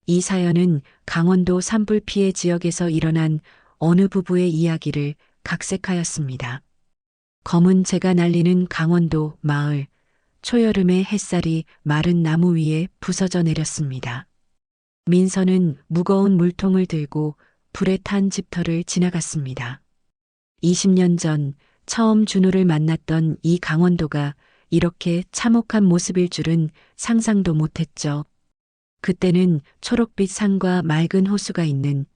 이 사연은 강원도 산불 피해 지역에서 일어난 어느 부부의 이야기를 각색하였습니다. 검은 재가 날리는 강원도 마을, 초여름의 햇살이 마른 나무 위에 부서져 내렸습니다. 민서는 무거운 물통을 들고 불에 탄 집터를 지나갔습니다. 20년 전 처음 준호를 만났던 이 강원도가 이렇게 참혹한 모습일 줄은 상상도 못했죠. 그때는 초록빛 산과 맑은 호수가 있는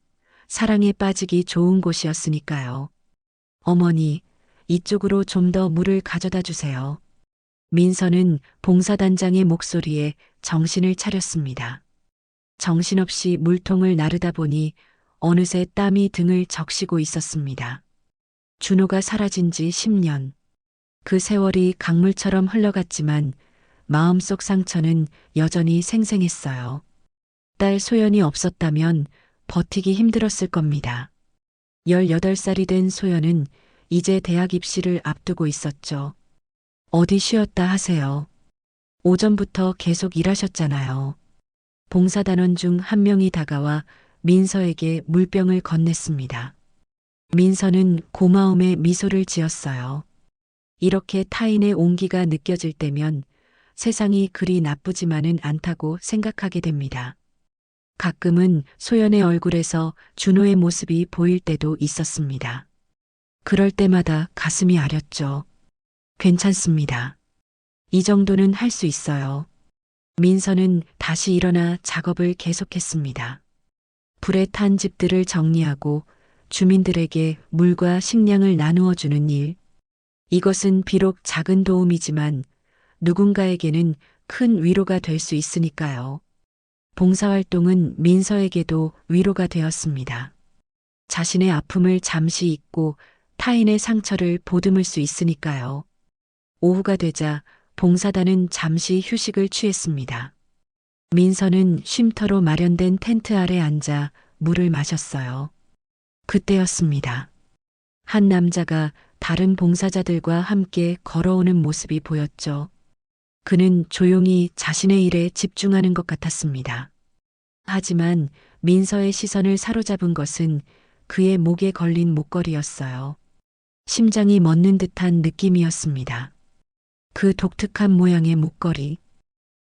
사랑에 빠지기 좋은 곳이었으니까요. 어머니, 이쪽으로 좀 더 물을 가져다 주세요. 민서는 봉사단장의 목소리에 정신을 차렸습니다. 정신없이 물통을 나르다 보니 어느새 땀이 등을 적시고 있었습니다. 준호가 사라진 지 10년. 그 세월이 강물처럼 흘러갔지만 마음속 상처는 여전히 생생했어요. 딸 소연이 없었다면 버티기 힘들었을 겁니다. 18살이 된 소연은 이제 대학 입시를 앞두고 있었죠. 어디 쉬었다 하세요. 오전부터 계속 일하셨잖아요. 봉사단원 중 한 명이 다가와 민서에게 물병을 건넸습니다. 민서는 고마움에 미소를 지었어요. 이렇게 타인의 온기가 느껴질 때면 세상이 그리 나쁘지만은 않다고 생각하게 됩니다. 가끔은 소연의 얼굴에서 준호의 모습이 보일 때도 있었습니다. 그럴 때마다 가슴이 아렸죠. 괜찮습니다. 이 정도는 할 수 있어요. 민서는 다시 일어나 작업을 계속했습니다. 불에 탄 집들을 정리하고 주민들에게 물과 식량을 나누어 주는 일. 이것은 비록 작은 도움이지만 누군가에게는 큰 위로가 될 수 있으니까요. 봉사활동은 민서에게도 위로가 되었습니다. 자신의 아픔을 잠시 잊고 타인의 상처를 보듬을 수 있으니까요. 오후가 되자 봉사단은 잠시 휴식을 취했습니다. 민서는 쉼터로 마련된 텐트 아래 앉아 물을 마셨어요. 그때였습니다. 한 남자가 다른 봉사자들과 함께 걸어오는 모습이 보였죠. 그는 조용히 자신의 일에 집중하는 것 같았습니다. 하지만 민서의 시선을 사로잡은 것은 그의 목에 걸린 목걸이였어요. 심장이 멎는 듯한 느낌이었습니다. 그 독특한 모양의 목걸이.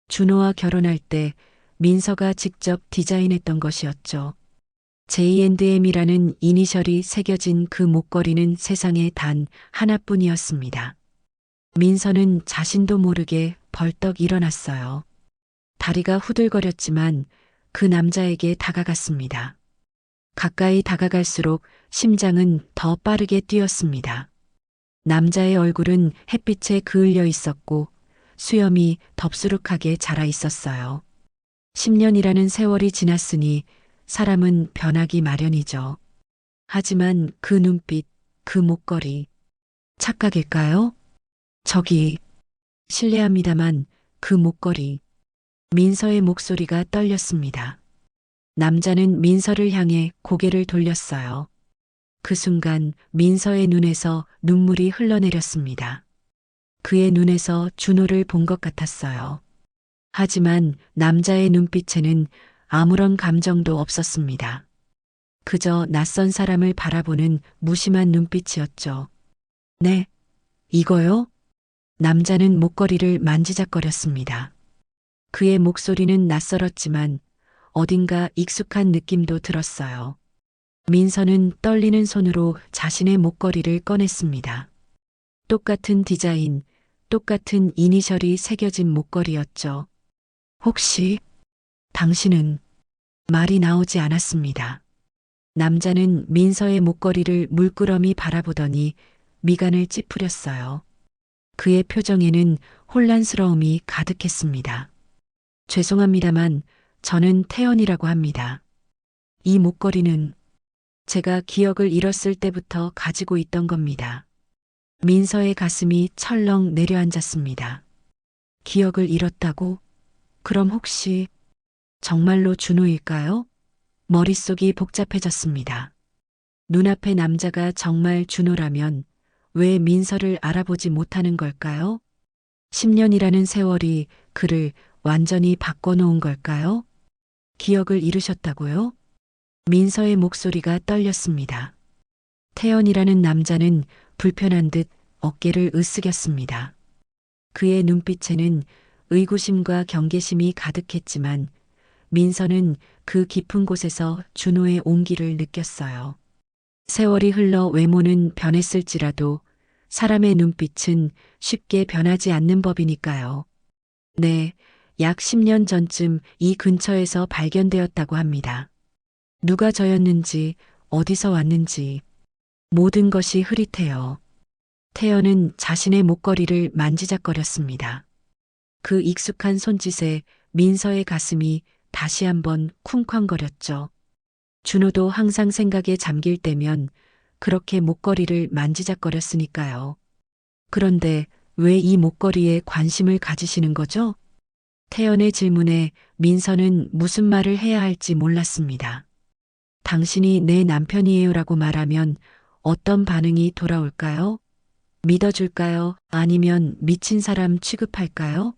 준호와 결혼할 때 민서가 직접 디자인했던 것이었죠. J&M이라는 이니셜이 새겨진 그 목걸이는 세상에 단 하나뿐이었습니다. 민서는 자신도 모르게 벌떡 일어났어요. 다리가 후들거렸지만 그 남자에게 다가갔습니다. 가까이 다가갈수록 심장은 더 빠르게 뛰었습니다. 남자의 얼굴은 햇빛에 그을려 있었고 수염이 덥수룩하게 자라 있었어요. 10년이라는 세월이 지났으니 사람은 변하기 마련이죠. 하지만 그 눈빛, 그 목걸이, 착각일까요? 저기, 실례합니다만 그 목걸이. 민서의 목소리가 떨렸습니다. 남자는 민서를 향해 고개를 돌렸어요. 그 순간 민서의 눈에서 눈물이 흘러내렸습니다. 그의 눈에서 준호를 본 것 같았어요. 하지만 남자의 눈빛에는 아무런 감정도 없었습니다. 그저 낯선 사람을 바라보는 무심한 눈빛이었죠. 네, 이거요? 남자는 목걸이를 만지작거렸습니다. 그의 목소리는 낯설었지만 어딘가 익숙한 느낌도 들었어요. 민서는 떨리는 손으로 자신의 목걸이를 꺼냈습니다. 똑같은 디자인, 똑같은 이니셜이 새겨진 목걸이였죠. 혹시 당신은 말이 나오지 않았습니다. 남자는 민서의 목걸이를 물끄러미 바라보더니 미간을 찌푸렸어요. 그의 표정에는 혼란스러움이 가득했습니다. 죄송합니다만 저는 태연이라고 합니다. 이 목걸이는 제가 기억을 잃었을 때부터 가지고 있던 겁니다. 민서의 가슴이 철렁 내려앉았습니다. 기억을 잃었다고? 그럼 혹시 정말로 준호일까요? 머릿속이 복잡해졌습니다. 눈앞의 남자가 정말 준호라면 왜 민서를 알아보지 못하는 걸까요? 10년이라는 세월이 그를 완전히 바꿔놓은 걸까요? 기억을 잃으셨다고요? 민서의 목소리가 떨렸습니다. 태연이라는 남자는 불편한 듯 어깨를 으쓱였습니다. 그의 눈빛에는 의구심과 경계심이 가득했지만 민서는 그 깊은 곳에서 준호의 온기를 느꼈어요. 세월이 흘러 외모는 변했을지라도 사람의 눈빛은 쉽게 변하지 않는 법이니까요. 네, 약 10년 전쯤 이 근처에서 발견되었다고 합니다. 누가 저였는지, 어디서 왔는지, 모든 것이 흐릿해요. 태연은 자신의 목걸이를 만지작거렸습니다. 그 익숙한 손짓에 민서의 가슴이 다시 한번 쿵쾅거렸죠. 준호도 항상 생각에 잠길 때면 그렇게 목걸이를 만지작거렸으니까요. 그런데 왜 이 목걸이에 관심을 가지시는 거죠? 태연의 질문에 민서는 무슨 말을 해야 할지 몰랐습니다. 당신이 내 남편이에요라고 말하면 어떤 반응이 돌아올까요? 믿어줄까요? 아니면 미친 사람 취급할까요?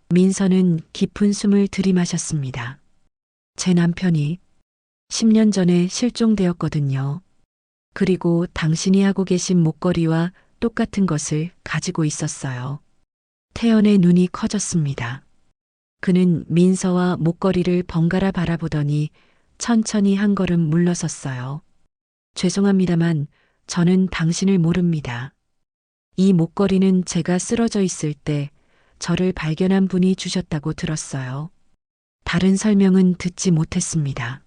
민서는 깊은 숨을 들이마셨습니다. 제 남편이 10년 전에 실종되었거든요. 그리고 당신이 하고 계신 목걸이와 똑같은 것을 가지고 있었어요. 태연의 눈이 커졌습니다. 그는 민서와 목걸이를 번갈아 바라보더니 천천히 한 걸음 물러섰어요. 죄송합니다만 저는 당신을 모릅니다. 이 목걸이는 제가 쓰러져 있을 때 저를 발견한 분이 주셨다고 들었어요. 다른 설명은 듣지 못했습니다.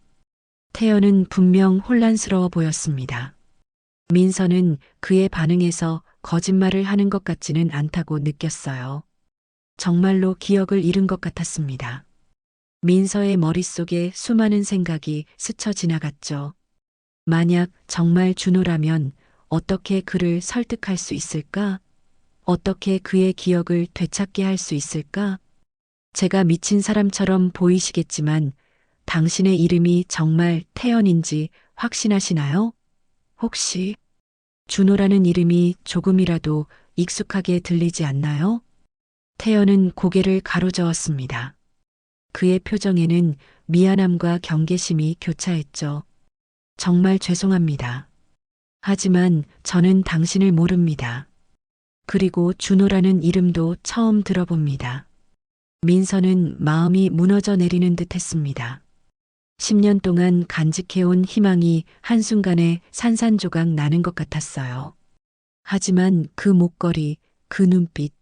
태연은 분명 혼란스러워 보였습니다. 민서는 그의 반응에서 거짓말을 하는 것 같지는 않다고 느꼈어요. 정말로 기억을 잃은 것 같았습니다. 민서의 머릿속에 수많은 생각이 스쳐 지나갔죠. 만약 정말 준호라면 어떻게 그를 설득할 수 있을까? 어떻게 그의 기억을 되찾게 할 수 있을까? 제가 미친 사람처럼 보이시겠지만 당신의 이름이 정말 태연인지 확신하시나요? 혹시 준호라는 이름이 조금이라도 익숙하게 들리지 않나요? 태연은 고개를 가로저었습니다. 그의 표정에는 미안함과 경계심이 교차했죠. 정말 죄송합니다. 하지만 저는 당신을 모릅니다. 그리고 준호라는 이름도 처음 들어봅니다. 민서는 마음이 무너져 내리는 듯 했습니다. 10년 동안 간직해온 희망이 한순간에 산산조각 나는 것 같았어요. 하지만 그 목걸이, 그 눈빛,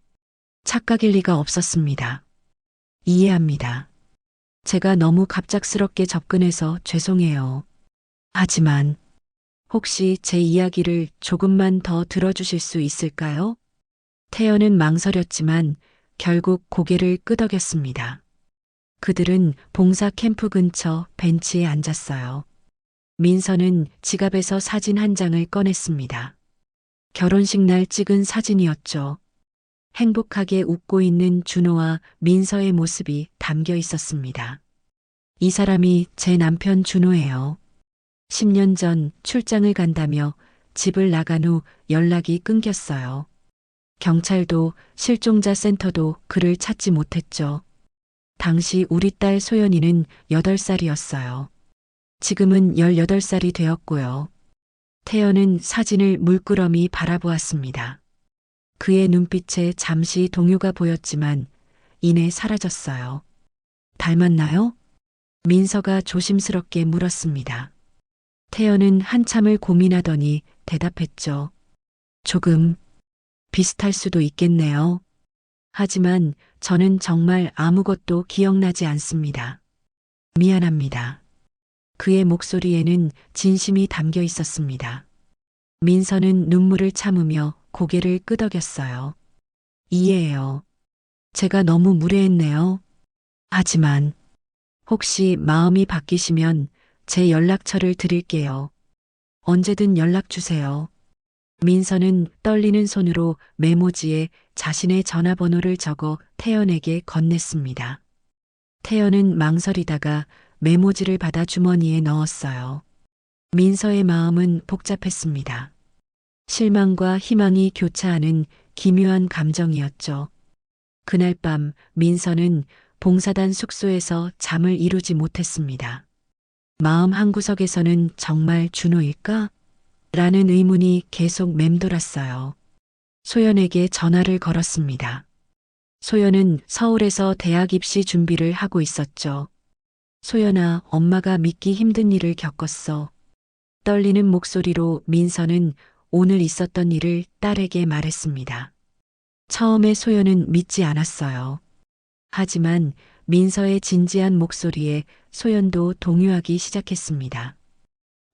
착각일 리가 없었습니다. 이해합니다. 제가 너무 갑작스럽게 접근해서 죄송해요. 하지만 혹시 제 이야기를 조금만 더 들어주실 수 있을까요? 태연은 망설였지만 결국 고개를 끄덕였습니다. 그들은 봉사 캠프 근처 벤치에 앉았어요. 민서는 지갑에서 사진 한 장을 꺼냈습니다. 결혼식 날 찍은 사진이었죠. 행복하게 웃고 있는 준호와 민서의 모습이 담겨 있었습니다. 이 사람이 제 남편 준호예요. 10년 전 출장을 간다며 집을 나간 후 연락이 끊겼어요. 경찰도 실종자 센터도 그를 찾지 못했죠. 당시 우리 딸 소연이는 8살이었어요. 지금은 18살이 되었고요. 태연은 사진을 물끄러미 바라보았습니다. 그의 눈빛에 잠시 동요가 보였지만 이내 사라졌어요. 닮았나요? 민서가 조심스럽게 물었습니다. 태연은 한참을 고민하더니 대답했죠. 조금 비슷할 수도 있겠네요. 하지만 저는 정말 아무것도 기억나지 않습니다. 미안합니다. 그의 목소리에는 진심이 담겨 있었습니다. 민서는 눈물을 참으며 고개를 끄덕였어요. 이해해요. 제가 너무 무례했네요. 하지만 혹시 마음이 바뀌시면 제 연락처를 드릴게요. 언제든 연락 주세요. 민서는 떨리는 손으로 메모지에 자신의 전화번호를 적어 태연에게 건넸습니다. 태연은 망설이다가 메모지를 받아 주머니에 넣었어요. 민서의 마음은 복잡했습니다. 실망과 희망이 교차하는 기묘한 감정이었죠. 그날 밤 민서는 봉사단 숙소에서 잠을 이루지 못했습니다. 마음 한구석에서는 정말 준호일까? 라는 의문이 계속 맴돌았어요. 소연에게 전화를 걸었습니다. 소연은 서울에서 대학 입시 준비를 하고 있었죠. 소연아, 엄마가 믿기 힘든 일을 겪었어. 떨리는 목소리로 민서는 오늘 있었던 일을 딸에게 말했습니다. 처음에 소연은 믿지 않았어요. 하지만 민서의 진지한 목소리에 소연도 동요하기 시작했습니다.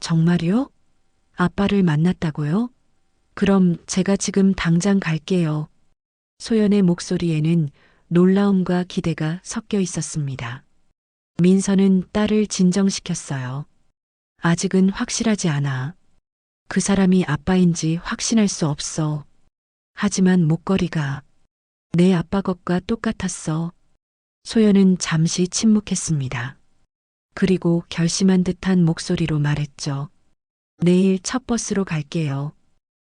정말요? 아빠를 만났다고요? 그럼 제가 지금 당장 갈게요. 소연의 목소리에는 놀라움과 기대가 섞여 있었습니다. 민서는 딸을 진정시켰어요. 아직은 확실하지 않아. 그 사람이 아빠인지 확신할 수 없어. 하지만 목걸이가 내 아빠 것과 똑같았어. 소연은 잠시 침묵했습니다. 그리고 결심한 듯한 목소리로 말했죠. 내일 첫 버스로 갈게요.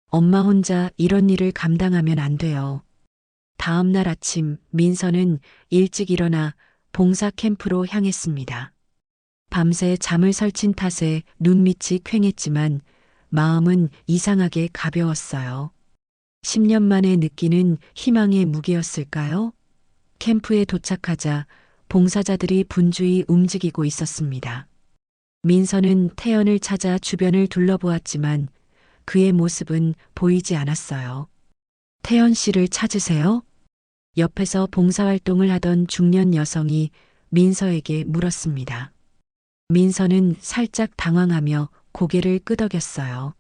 엄마 혼자 이런 일을 감당하면 안 돼요. 다음 날 아침 민서는 일찍 일어나 봉사 캠프로 향했습니다. 밤새 잠을 설친 탓에 눈밑이 퀭했지만 마음은 이상하게 가벼웠어요. 10년 만에 느끼는 희망의 무게였을까요? 캠프에 도착하자 봉사자들이 분주히 움직이고 있었습니다. 민서는 태연을 찾아 주변을 둘러보았지만 그의 모습은 보이지 않았어요. 태연 씨를 찾으세요? 옆에서 봉사활동을 하던 중년 여성이 민서에게 물었습니다. 민서는 살짝 당황하며 고개를 끄덕였어요.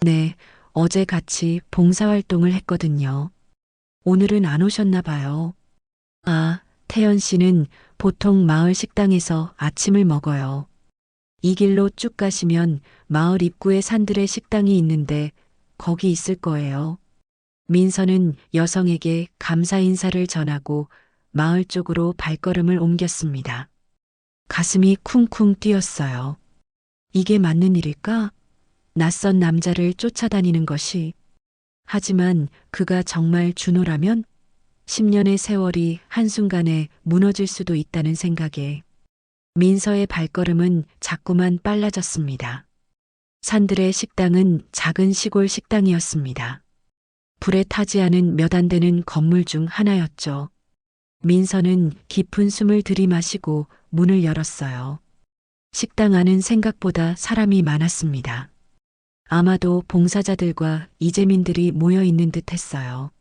네, 어제 같이 봉사활동을 했거든요. 오늘은 안 오셨나 봐요. 아, 태연 씨는 보통 마을 식당에서 아침을 먹어요. 이 길로 쭉 가시면 마을 입구에 산들의 식당이 있는데 거기 있을 거예요. 민서는 여성에게 감사 인사를 전하고 마을 쪽으로 발걸음을 옮겼습니다. 가슴이 쿵쿵 뛰었어요. 이게 맞는 일일까? 낯선 남자를 쫓아다니는 것이. 하지만 그가 정말 준호라면 10년의 세월이 한순간에 무너질 수도 있다는 생각에 민서의 발걸음은 자꾸만 빨라졌습니다. 산들의 식당은 작은 시골 식당이었습니다. 불에 타지 않은 몇 안 되는 건물 중 하나였죠. 민서는 깊은 숨을 들이마시고 문을 열었어요. 식당 안은 생각보다 사람이 많았습니다. 아마도 봉사자들과 이재민들이 모여 있는 듯 했어요.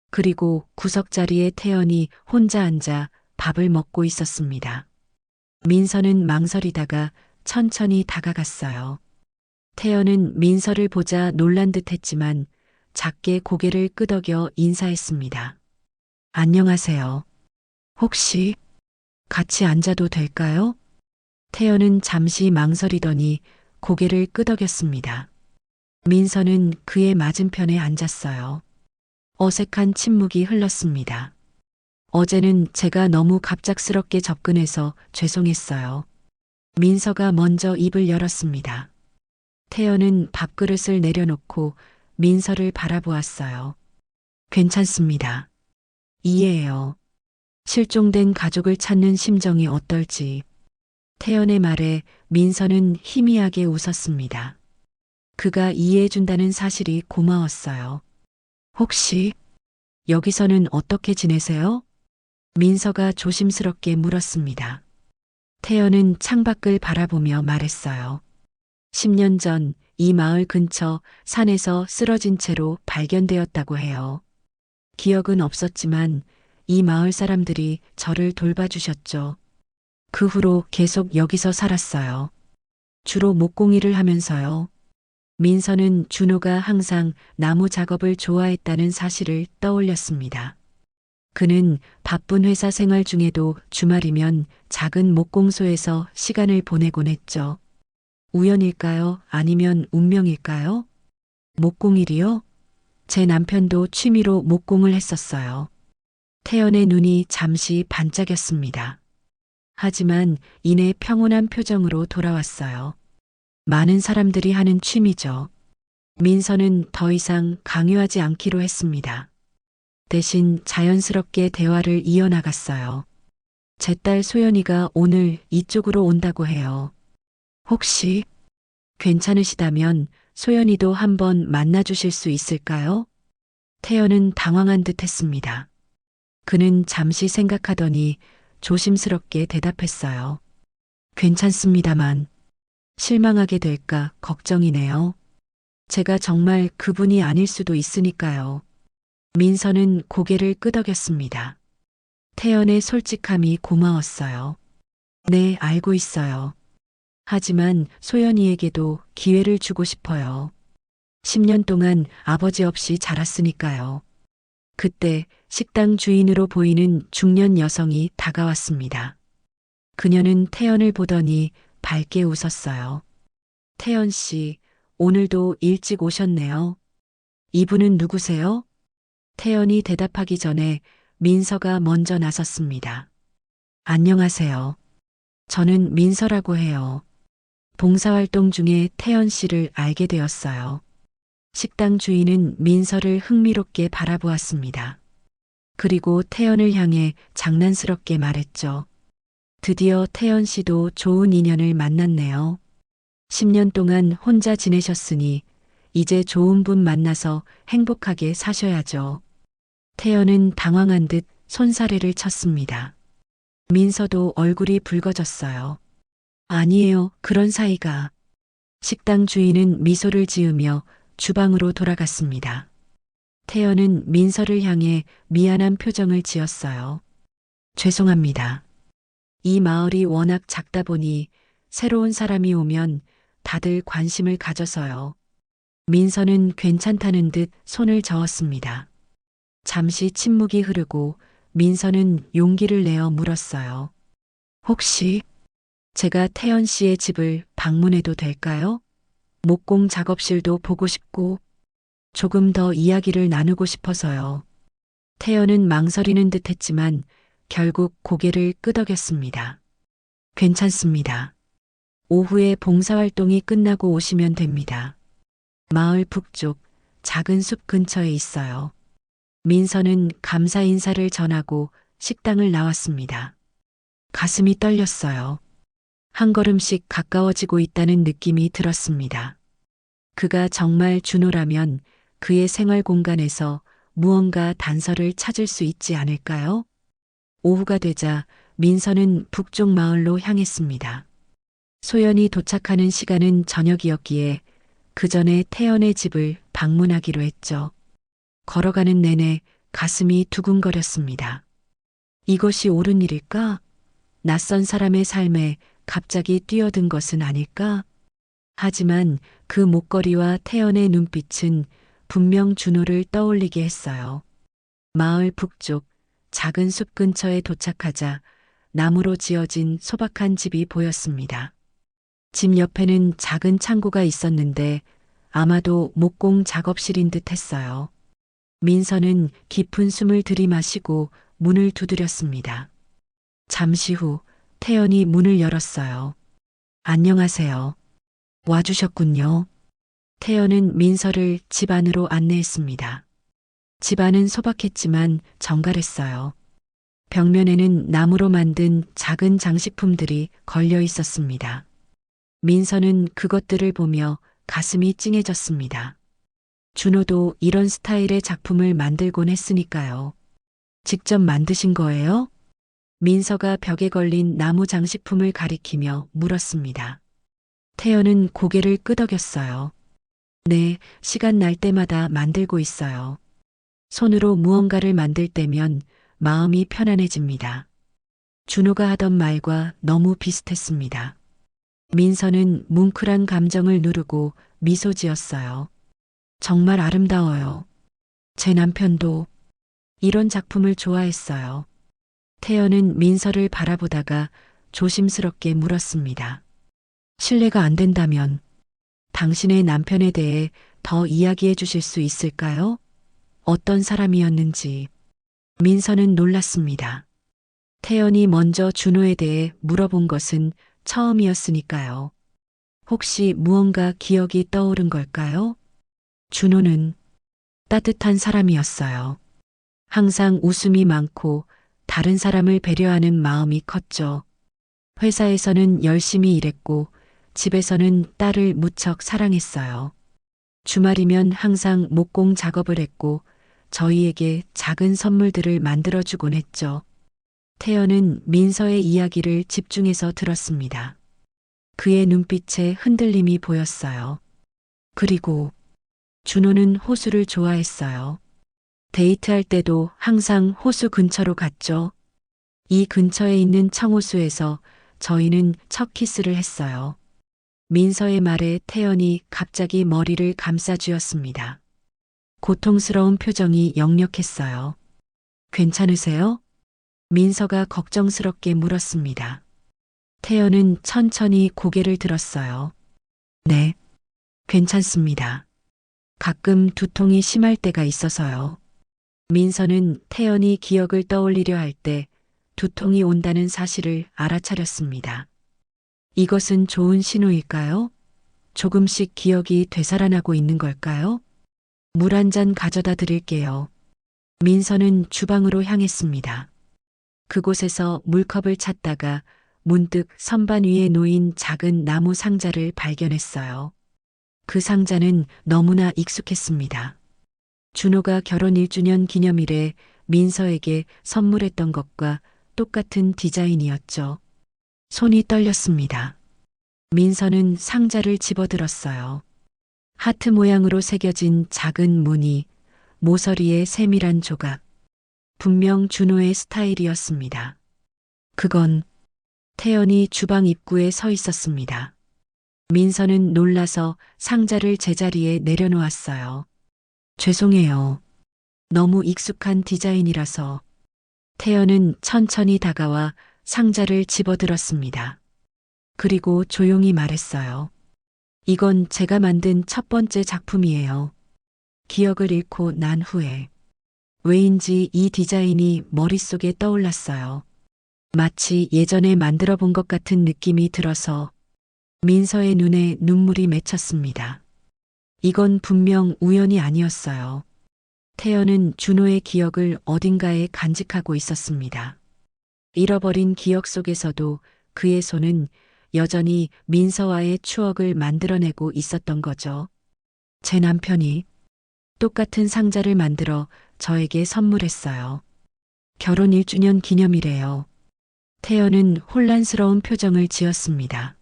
그리고 구석자리에 태연이 혼자 앉아 밥을 먹고 있었습니다. 민서는 망설이다가 천천히 다가갔어요. 태연은 민서를 보자 놀란 듯 했지만 작게 고개를 끄덕여 인사했습니다. 안녕하세요. 혹시 같이 앉아도 될까요? 태연은 잠시 망설이더니 고개를 끄덕였습니다. 민서는 그의 맞은편에 앉았어요. 어색한 침묵이 흘렀습니다. 어제는 제가 너무 갑작스럽게 접근해서 죄송했어요. 민서가 먼저 입을 열었습니다. 태연은 밥그릇을 내려놓고 민서를 바라보았어요. 괜찮습니다. 이해해요. 실종된 가족을 찾는 심정이 어떨지. 태연의 말에 민서는 희미하게 웃었습니다. 그가 이해해준다는 사실이 고마웠어요. 혹시 여기서는 어떻게 지내세요? 민서가 조심스럽게 물었습니다. 태연은 창밖을 바라보며 말했어요. 10년 전 이 마을 근처 산에서 쓰러진 채로 발견되었다고 해요. 기억은 없었지만 이 마을 사람들이 저를 돌봐주셨죠. 그 후로 계속 여기서 살았어요. 주로 목공일을 하면서요. 민서는 준호가 항상 나무 작업을 좋아했다는 사실을 떠올렸습니다. 그는 바쁜 회사 생활 중에도 주말이면 작은 목공소에서 시간을 보내곤 했죠. 우연일까요? 아니면 운명일까요? 목공일이요? 제 남편도 취미로 목공을 했었어요. 태연의 눈이 잠시 반짝였습니다. 하지만 이내 평온한 표정으로 돌아왔어요. 많은 사람들이 하는 취미죠. 민서는 더 이상 강요하지 않기로 했습니다. 대신 자연스럽게 대화를 이어나갔어요. 제 딸 소연이가 오늘 이쪽으로 온다고 해요. 혹시 괜찮으시다면 소연이도 한번 만나 주실 수 있을까요? 태연은 당황한 듯 했습니다. 그는 잠시 생각하더니 조심스럽게 대답했어요. 괜찮습니다만 실망하게 될까 걱정이네요. 제가 정말 그분이 아닐 수도 있으니까요. 민서는 고개를 끄덕였습니다. 태연의 솔직함이 고마웠어요. 네, 알고 있어요. 하지만 소연이에게도 기회를 주고 싶어요. 10년 동안 아버지 없이 자랐으니까요. 그때 식당 주인으로 보이는 중년 여성이 다가왔습니다. 그녀는 태연을 보더니 밝게 웃었어요. 태연 씨, 오늘도 일찍 오셨네요. 이분은 누구세요? 태연이 대답하기 전에 민서가 먼저 나섰습니다. 안녕하세요. 저는 민서라고 해요. 봉사활동 중에 태연 씨를 알게 되었어요. 식당 주인은 민서를 흥미롭게 바라보았습니다. 그리고 태연을 향해 장난스럽게 말했죠. 드디어 태연 씨도 좋은 인연을 만났네요. 10년 동안 혼자 지내셨으니 이제 좋은 분 만나서 행복하게 사셔야죠. 태연은 당황한 듯 손사래를 쳤습니다. 민서도 얼굴이 붉어졌어요. 아니에요, 그런 사이가. 식당 주인은 미소를 지으며 주방으로 돌아갔습니다. 태연은 민서를 향해 미안한 표정을 지었어요. 죄송합니다. 이 마을이 워낙 작다 보니 새로운 사람이 오면 다들 관심을 가져서요. 민서는 괜찮다는 듯 손을 저었습니다. 잠시 침묵이 흐르고 민서는 용기를 내어 물었어요. 혹시 제가 태연 씨의 집을 방문해도 될까요? 목공 작업실도 보고 싶고 조금 더 이야기를 나누고 싶어서요. 태연은 망설이는 듯 했지만 결국 고개를 끄덕였습니다. 괜찮습니다. 오후에 봉사활동이 끝나고 오시면 됩니다. 마을 북쪽 작은 숲 근처에 있어요. 민서는 감사 인사를 전하고 식당을 나왔습니다. 가슴이 떨렸어요. 한 걸음씩 가까워지고 있다는 느낌이 들었습니다. 그가 정말 준호라면 그의 생활 공간에서 무언가 단서를 찾을 수 있지 않을까요? 오후가 되자 민서는 북쪽 마을로 향했습니다. 소연이 도착하는 시간은 저녁이었기에 그 전에 태연의 집을 방문하기로 했죠. 걸어가는 내내 가슴이 두근거렸습니다. 이것이 옳은 일일까? 낯선 사람의 삶에 갑자기 뛰어든 것은 아닐까? 하지만 그 목걸이와 태연의 눈빛은 분명 준호를 떠올리게 했어요. 마을 북쪽 작은 숲 근처에 도착하자 나무로 지어진 소박한 집이 보였습니다. 집 옆에는 작은 창고가 있었는데 아마도 목공 작업실인 듯 했어요. 민서는 깊은 숨을 들이마시고 문을 두드렸습니다. 잠시 후 태연이 문을 열었어요. 안녕하세요. 와주셨군요. 태연은 민서를 집 안으로 안내했습니다. 집 안은 소박했지만 정갈했어요. 벽면에는 나무로 만든 작은 장식품들이 걸려 있었습니다. 민서는 그것들을 보며 가슴이 찡해졌습니다. 준호도 이런 스타일의 작품을 만들곤 했으니까요. 직접 만드신 거예요? 민서가 벽에 걸린 나무 장식품을 가리키며 물었습니다. 태연은 고개를 끄덕였어요. 네, 시간 날 때마다 만들고 있어요. 손으로 무언가를 만들 때면 마음이 편안해집니다. 준호가 하던 말과 너무 비슷했습니다. 민서는 뭉클한 감정을 누르고 미소 지었어요. 정말 아름다워요. 제 남편도 이런 작품을 좋아했어요. 태연은 민서를 바라보다가 조심스럽게 물었습니다. 실례가 안 된다면 당신의 남편에 대해 더 이야기해 주실 수 있을까요? 어떤 사람이었는지. 민서는 놀랐습니다. 태연이 먼저 준호에 대해 물어본 것은 처음이었으니까요. 혹시 무언가 기억이 떠오른 걸까요? 준호는 따뜻한 사람이었어요. 항상 웃음이 많고 다른 사람을 배려하는 마음이 컸죠. 회사에서는 열심히 일했고 집에서는 딸을 무척 사랑했어요. 주말이면 항상 목공 작업을 했고 저희에게 작은 선물들을 만들어주곤 했죠. 태연은 민서의 이야기를 집중해서 들었습니다. 그의 눈빛에 흔들림이 보였어요. 그리고 준호는 호수를 좋아했어요. 데이트할 때도 항상 호수 근처로 갔죠. 이 근처에 있는 청호수에서 저희는 첫 키스를 했어요. 민서의 말에 태연이 갑자기 머리를 감싸쥐었습니다. 고통스러운 표정이 역력했어요. 괜찮으세요? 민서가 걱정스럽게 물었습니다. 태연은 천천히 고개를 들었어요. 네, 괜찮습니다. 가끔 두통이 심할 때가 있어서요. 민서는 태연이 기억을 떠올리려 할 때 두통이 온다는 사실을 알아차렸습니다. 이것은 좋은 신호일까요? 조금씩 기억이 되살아나고 있는 걸까요? 물 한 잔 가져다 드릴게요. 민서는 주방으로 향했습니다. 그곳에서 물컵을 찾다가 문득 선반 위에 놓인 작은 나무 상자를 발견했어요. 그 상자는 너무나 익숙했습니다. 준호가 결혼 1주년 기념일에 민서에게 선물했던 것과 똑같은 디자인이었죠. 손이 떨렸습니다. 민서는 상자를 집어들었어요. 하트 모양으로 새겨진 작은 무늬, 모서리의 세밀한 조각. 분명 준호의 스타일이었습니다. 그건 태연이 주방 입구에 서 있었습니다. 민서는 놀라서 상자를 제자리에 내려놓았어요. 죄송해요. 너무 익숙한 디자인이라서. 태연은 천천히 다가와 상자를 집어들었습니다. 그리고 조용히 말했어요. 이건 제가 만든 첫 번째 작품이에요. 기억을 잃고 난 후에. 왜인지 이 디자인이 머릿속에 떠올랐어요. 마치 예전에 만들어 본 것 같은 느낌이 들어서 민서의 눈에 눈물이 맺혔습니다. 이건 분명 우연이 아니었어요. 태연은 준호의 기억을 어딘가에 간직하고 있었습니다. 잃어버린 기억 속에서도 그의 손은 여전히 민서와의 추억을 만들어내고 있었던 거죠. 제 남편이 똑같은 상자를 만들어 저에게 선물했어요. 결혼 1주년 기념이래요. 태연은 혼란스러운 표정을 지었습니다.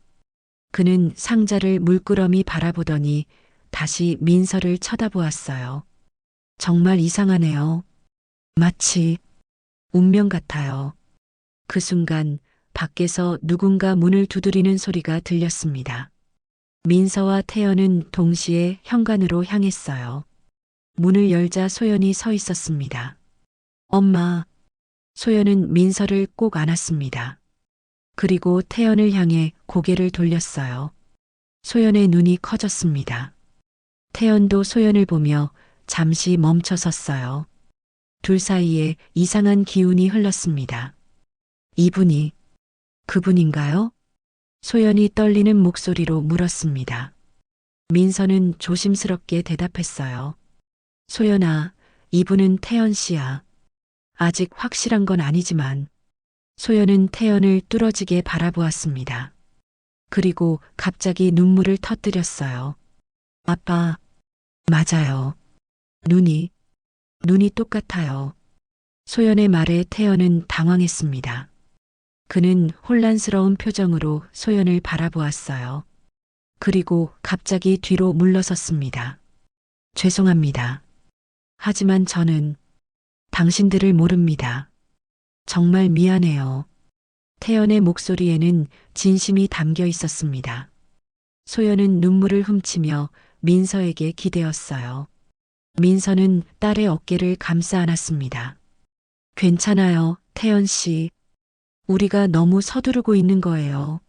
그는 상자를 물끄러미 바라보더니 다시 민서를 쳐다보았어요. 정말 이상하네요. 마치 운명 같아요. 그 순간 밖에서 누군가 문을 두드리는 소리가 들렸습니다. 민서와 태연은 동시에 현관으로 향했어요. 문을 열자 소연이 서 있었습니다. 엄마. 소연은 민서를 꼭 안았습니다. 그리고 태연을 향해 고개를 돌렸어요. 소연의 눈이 커졌습니다. 태연도 소연을 보며 잠시 멈춰 섰어요. 둘 사이에 이상한 기운이 흘렀습니다. 이분이 그분인가요? 소연이 떨리는 목소리로 물었습니다. 민서는 조심스럽게 대답했어요. 소연아, 이분은 태연 씨야. 아직 확실한 건 아니지만. 소연은 태연을 뚫어지게 바라보았습니다. 그리고 갑자기 눈물을 터뜨렸어요. 아빠, 맞아요. 눈이 똑같아요. 소연의 말에 태연은 당황했습니다. 그는 혼란스러운 표정으로 소연을 바라보았어요. 그리고 갑자기 뒤로 물러섰습니다. 죄송합니다. 하지만 저는 당신들을 모릅니다. 정말 미안해요. 태연의 목소리에는 진심이 담겨 있었습니다. 소연은 눈물을 훔치며 민서에게 기대었어요. 민서는 딸의 어깨를 감싸 안았습니다. 괜찮아요, 태연 씨. 우리가 너무 서두르고 있는 거예요.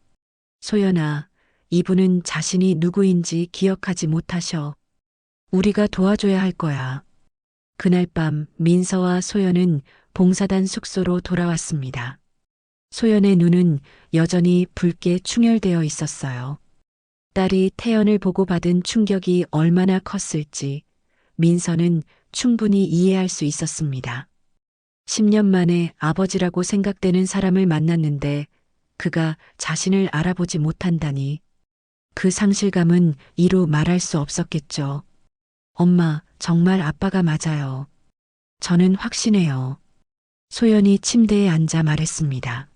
소연아, 이분은 자신이 누구인지 기억하지 못하셔. 우리가 도와줘야 할 거야. 그날 밤 민서와 소연은 봉사단 숙소로 돌아왔습니다. 소연의 눈은 여전히 붉게 충혈되어 있었어요. 딸이 태연을 보고 받은 충격이 얼마나 컸을지 민서는 충분히 이해할 수 있었습니다. 10년 만에 아버지라고 생각되는 사람을 만났는데 그가 자신을 알아보지 못한다니. 그 상실감은 이루 말할 수 없었겠죠. 엄마, 정말 아빠가 맞아요. 저는 확신해요. 소연이 침대에 앉아 말했습니다.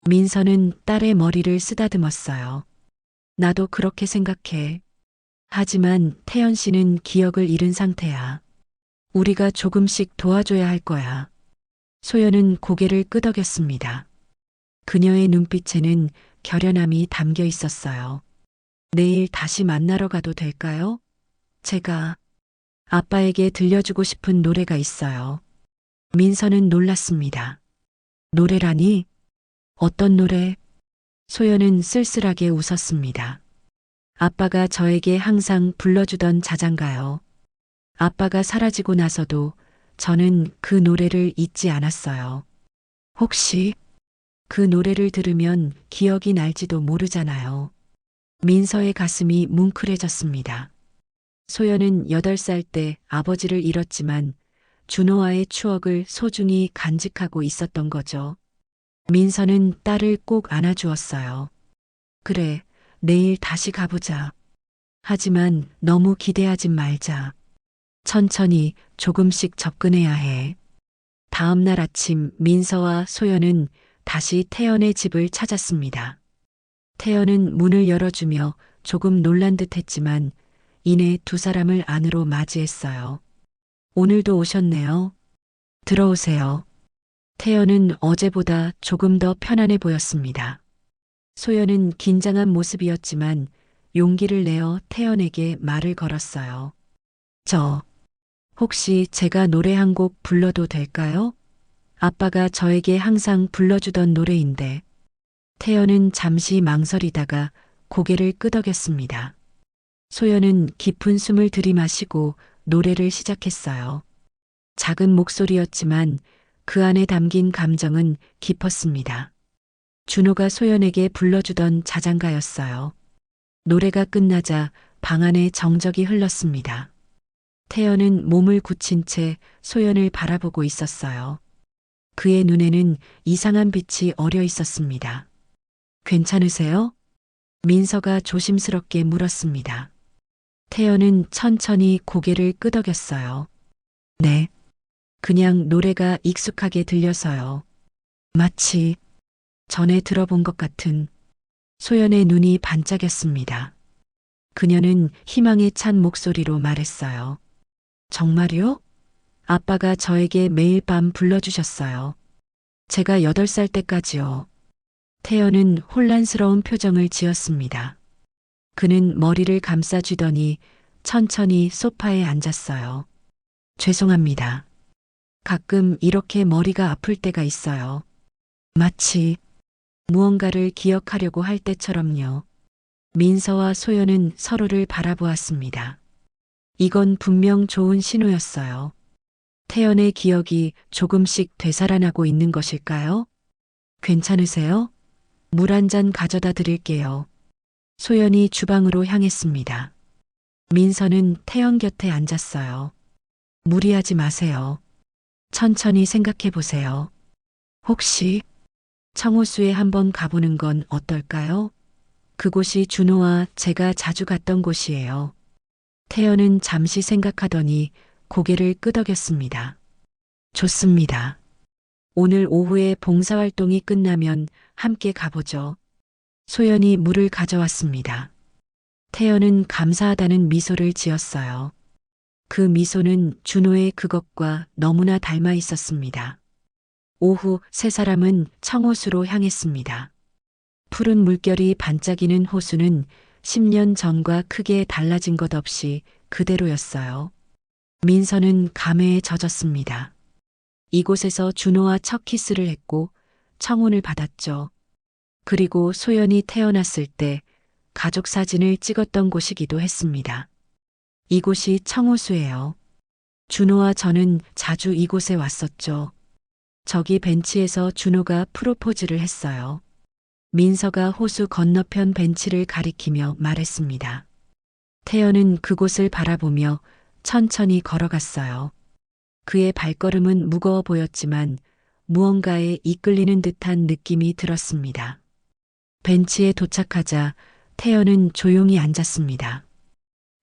민서는 딸의 머리를 쓰다듬었어요. 나도 그렇게 생각해. 하지만 태연 씨는 기억을 잃은 상태야. 우리가 조금씩 도와줘야 할 거야. 소연은 고개를 끄덕였습니다. 그녀의 눈빛에는 결연함이 담겨 있었어요. 내일 다시 만나러 가도 될까요? 제가 아빠에게 들려주고 싶은 노래가 있어요. 민서는 놀랐습니다. 노래라니? 어떤 노래? 소연은 쓸쓸하게 웃었습니다. 아빠가 저에게 항상 불러주던 자장가요. 아빠가 사라지고 나서도 저는 그 노래를 잊지 않았어요. 혹시 그 노래를 들으면 기억이 날지도 모르잖아요. 민서의 가슴이 뭉클해졌습니다. 소연은 8살 때 아버지를 잃었지만 준호와의 추억을 소중히 간직하고 있었던 거죠. 민서는 딸을 꼭 안아주었어요. 그래, 내일 다시 가보자. 하지만 너무 기대하진 말자. 천천히 조금씩 접근해야 해. 다음 날 아침 민서와 소연은 다시 태연의 집을 찾았습니다. 태연은 문을 열어주며 조금 놀란 듯 했지만 이내 두 사람을 안으로 맞이했어요. 오늘도 오셨네요. 들어오세요. 태연은 어제보다 조금 더 편안해 보였습니다. 소연은 긴장한 모습이었지만 용기를 내어 태연에게 말을 걸었어요. 혹시 제가 노래 한 곡 불러도 될까요? 아빠가 저에게 항상 불러주던 노래인데. 태연은 잠시 망설이다가 고개를 끄덕였습니다. 소연은 깊은 숨을 들이마시고 노래를 시작했어요. 작은 목소리였지만 그 안에 담긴 감정은 깊었습니다. 준호가 소연에게 불러주던 자장가였어요. 노래가 끝나자 방 안에 정적이 흘렀습니다. 태연은 몸을 굳힌 채 소연을 바라보고 있었어요. 그의 눈에는 이상한 빛이 어려 있었습니다. 괜찮으세요? 민서가 조심스럽게 물었습니다. 태연은 천천히 고개를 끄덕였어요. 네. 그냥 노래가 익숙하게 들려서요. 마치 전에 들어본 것 같은. 소연의 눈이 반짝였습니다. 그녀는 희망에 찬 목소리로 말했어요. 정말요? 아빠가 저에게 매일 밤 불러주셨어요. 제가 8살 때까지요. 태연은 혼란스러운 표정을 지었습니다. 그는 머리를 감싸주더니 천천히 소파에 앉았어요. 죄송합니다. 가끔 이렇게 머리가 아플 때가 있어요. 마치 무언가를 기억하려고 할 때처럼요. 민서와 소연은 서로를 바라보았습니다. 이건 분명 좋은 신호였어요. 태연의 기억이 조금씩 되살아나고 있는 것일까요? 괜찮으세요? 물 한 잔 가져다 드릴게요. 소연이 주방으로 향했습니다. 민서는 태연 곁에 앉았어요. 무리하지 마세요. 천천히 생각해 보세요. 혹시 청호수에 한번 가보는 건 어떨까요? 그곳이 준호와 제가 자주 갔던 곳이에요. 태연은 잠시 생각하더니 고개를 끄덕였습니다. 좋습니다. 오늘 오후에 봉사활동이 끝나면 함께 가보죠. 소연이 물을 가져왔습니다. 태연은 감사하다는 미소를 지었어요. 그 미소는 준호의 그것과 너무나 닮아 있었습니다. 오후 세 사람은 청호수로 향했습니다. 푸른 물결이 반짝이는 호수는 10년 전과 크게 달라진 것 없이 그대로였어요. 민서는 감회에 젖었습니다. 이곳에서 준호와 첫 키스를 했고 청혼을 받았죠. 그리고 소연이 태어났을 때 가족 사진을 찍었던 곳이기도 했습니다. 이곳이 청호수예요. 준호와 저는 자주 이곳에 왔었죠. 저기 벤치에서 준호가 프로포즈를 했어요. 민서가 호수 건너편 벤치를 가리키며 말했습니다. 태연은 그곳을 바라보며 천천히 걸어갔어요. 그의 발걸음은 무거워 보였지만 무언가에 이끌리는 듯한 느낌이 들었습니다. 벤치에 도착하자 태연은 조용히 앉았습니다.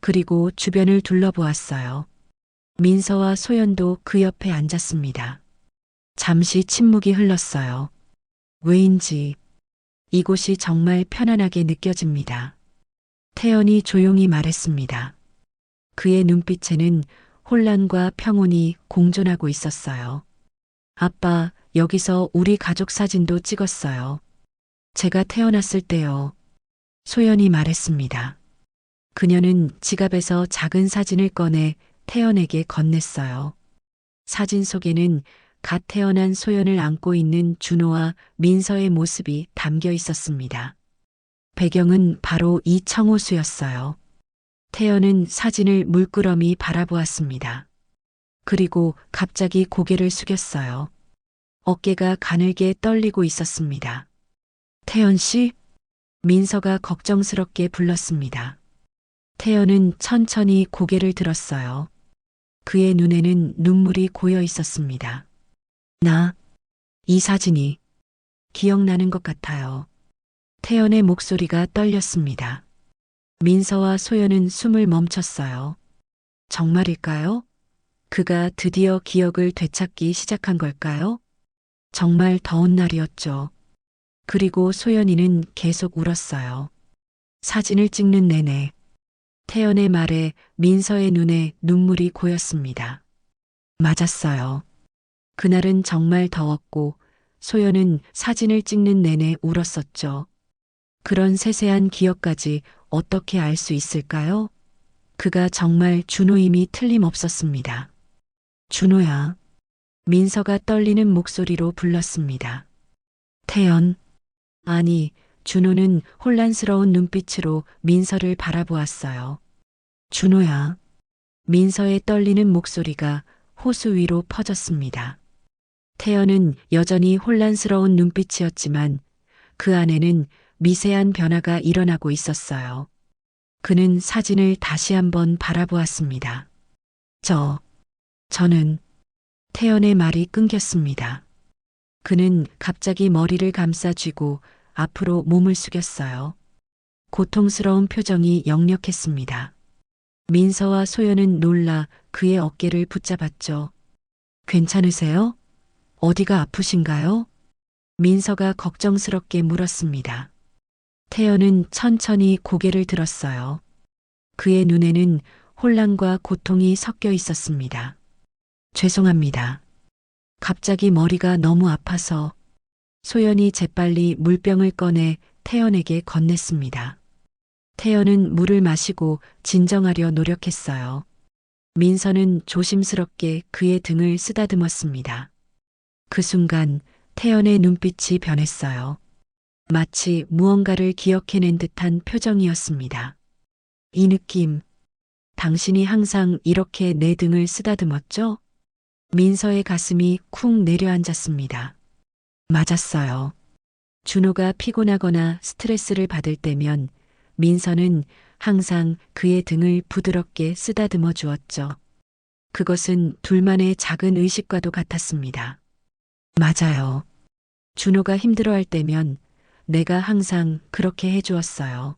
그리고 주변을 둘러보았어요. 민서와 소연도 그 옆에 앉았습니다. 잠시 침묵이 흘렀어요. 왜인지 이곳이 정말 편안하게 느껴집니다. 태연이 조용히 말했습니다. 그의 눈빛에는 혼란과 평온이 공존하고 있었어요. 아빠, 여기서 우리 가족 사진도 찍었어요. 제가 태어났을 때요. 소연이 말했습니다. 그녀는 지갑에서 작은 사진을 꺼내 태연에게 건넸어요. 사진 속에는 갓 태어난 소연을 안고 있는 준호와 민서의 모습이 담겨 있었습니다. 배경은 바로 이 청호수였어요. 태연은 사진을 물끄러미 바라보았습니다. 그리고 갑자기 고개를 숙였어요. 어깨가 가늘게 떨리고 있었습니다. 태연 씨? 민서가 걱정스럽게 불렀습니다. 태연은 천천히 고개를 들었어요. 그의 눈에는 눈물이 고여 있었습니다. 이 사진이 기억나는 것 같아요. 태연의 목소리가 떨렸습니다. 민서와 소연은 숨을 멈췄어요. 정말일까요? 그가 드디어 기억을 되찾기 시작한 걸까요? 정말 더운 날이었죠. 그리고 소연이는 계속 울었어요. 사진을 찍는 내내 태연의 말에 민서의 눈에 눈물이 고였습니다. 맞았어요. 그날은 정말 더웠고 소연은 사진을 찍는 내내 울었었죠. 그런 세세한 기억까지 어떻게 알 수 있을까요? 그가 정말 준호임이 틀림없었습니다. 준호야. 민서가 떨리는 목소리로 불렀습니다. 태연. 아니, 준호는 혼란스러운 눈빛으로 민서를 바라보았어요. 준호야. 민서의 떨리는 목소리가 호수 위로 퍼졌습니다. 태연은 여전히 혼란스러운 눈빛이었지만 그 안에는 미세한 변화가 일어나고 있었어요. 그는 사진을 다시 한번 바라보았습니다. 저는 태연의 말이 끊겼습니다. 그는 갑자기 머리를 감싸 쥐고 앞으로 몸을 숙였어요. 고통스러운 표정이 역력했습니다. 민서와 소연은 놀라 그의 어깨를 붙잡았죠. 괜찮으세요? 어디가 아프신가요? 민서가 걱정스럽게 물었습니다. 태연은 천천히 고개를 들었어요. 그의 눈에는 혼란과 고통이 섞여 있었습니다. 죄송합니다. 갑자기 머리가 너무 아파서. 소연이 재빨리 물병을 꺼내 태연에게 건넸습니다. 태연은 물을 마시고 진정하려 노력했어요. 민서는 조심스럽게 그의 등을 쓰다듬었습니다. 그 순간 태연의 눈빛이 변했어요. 마치 무언가를 기억해낸 듯한 표정이었습니다. 이 느낌, 당신이 항상 이렇게 내 등을 쓰다듬었죠? 민서의 가슴이 쿵 내려앉았습니다. 맞았어요. 준호가 피곤하거나 스트레스를 받을 때면 민서는 항상 그의 등을 부드럽게 쓰다듬어 주었죠. 그것은 둘만의 작은 의식과도 같았습니다. 맞아요. 준호가 힘들어할 때면 내가 항상 그렇게 해주었어요.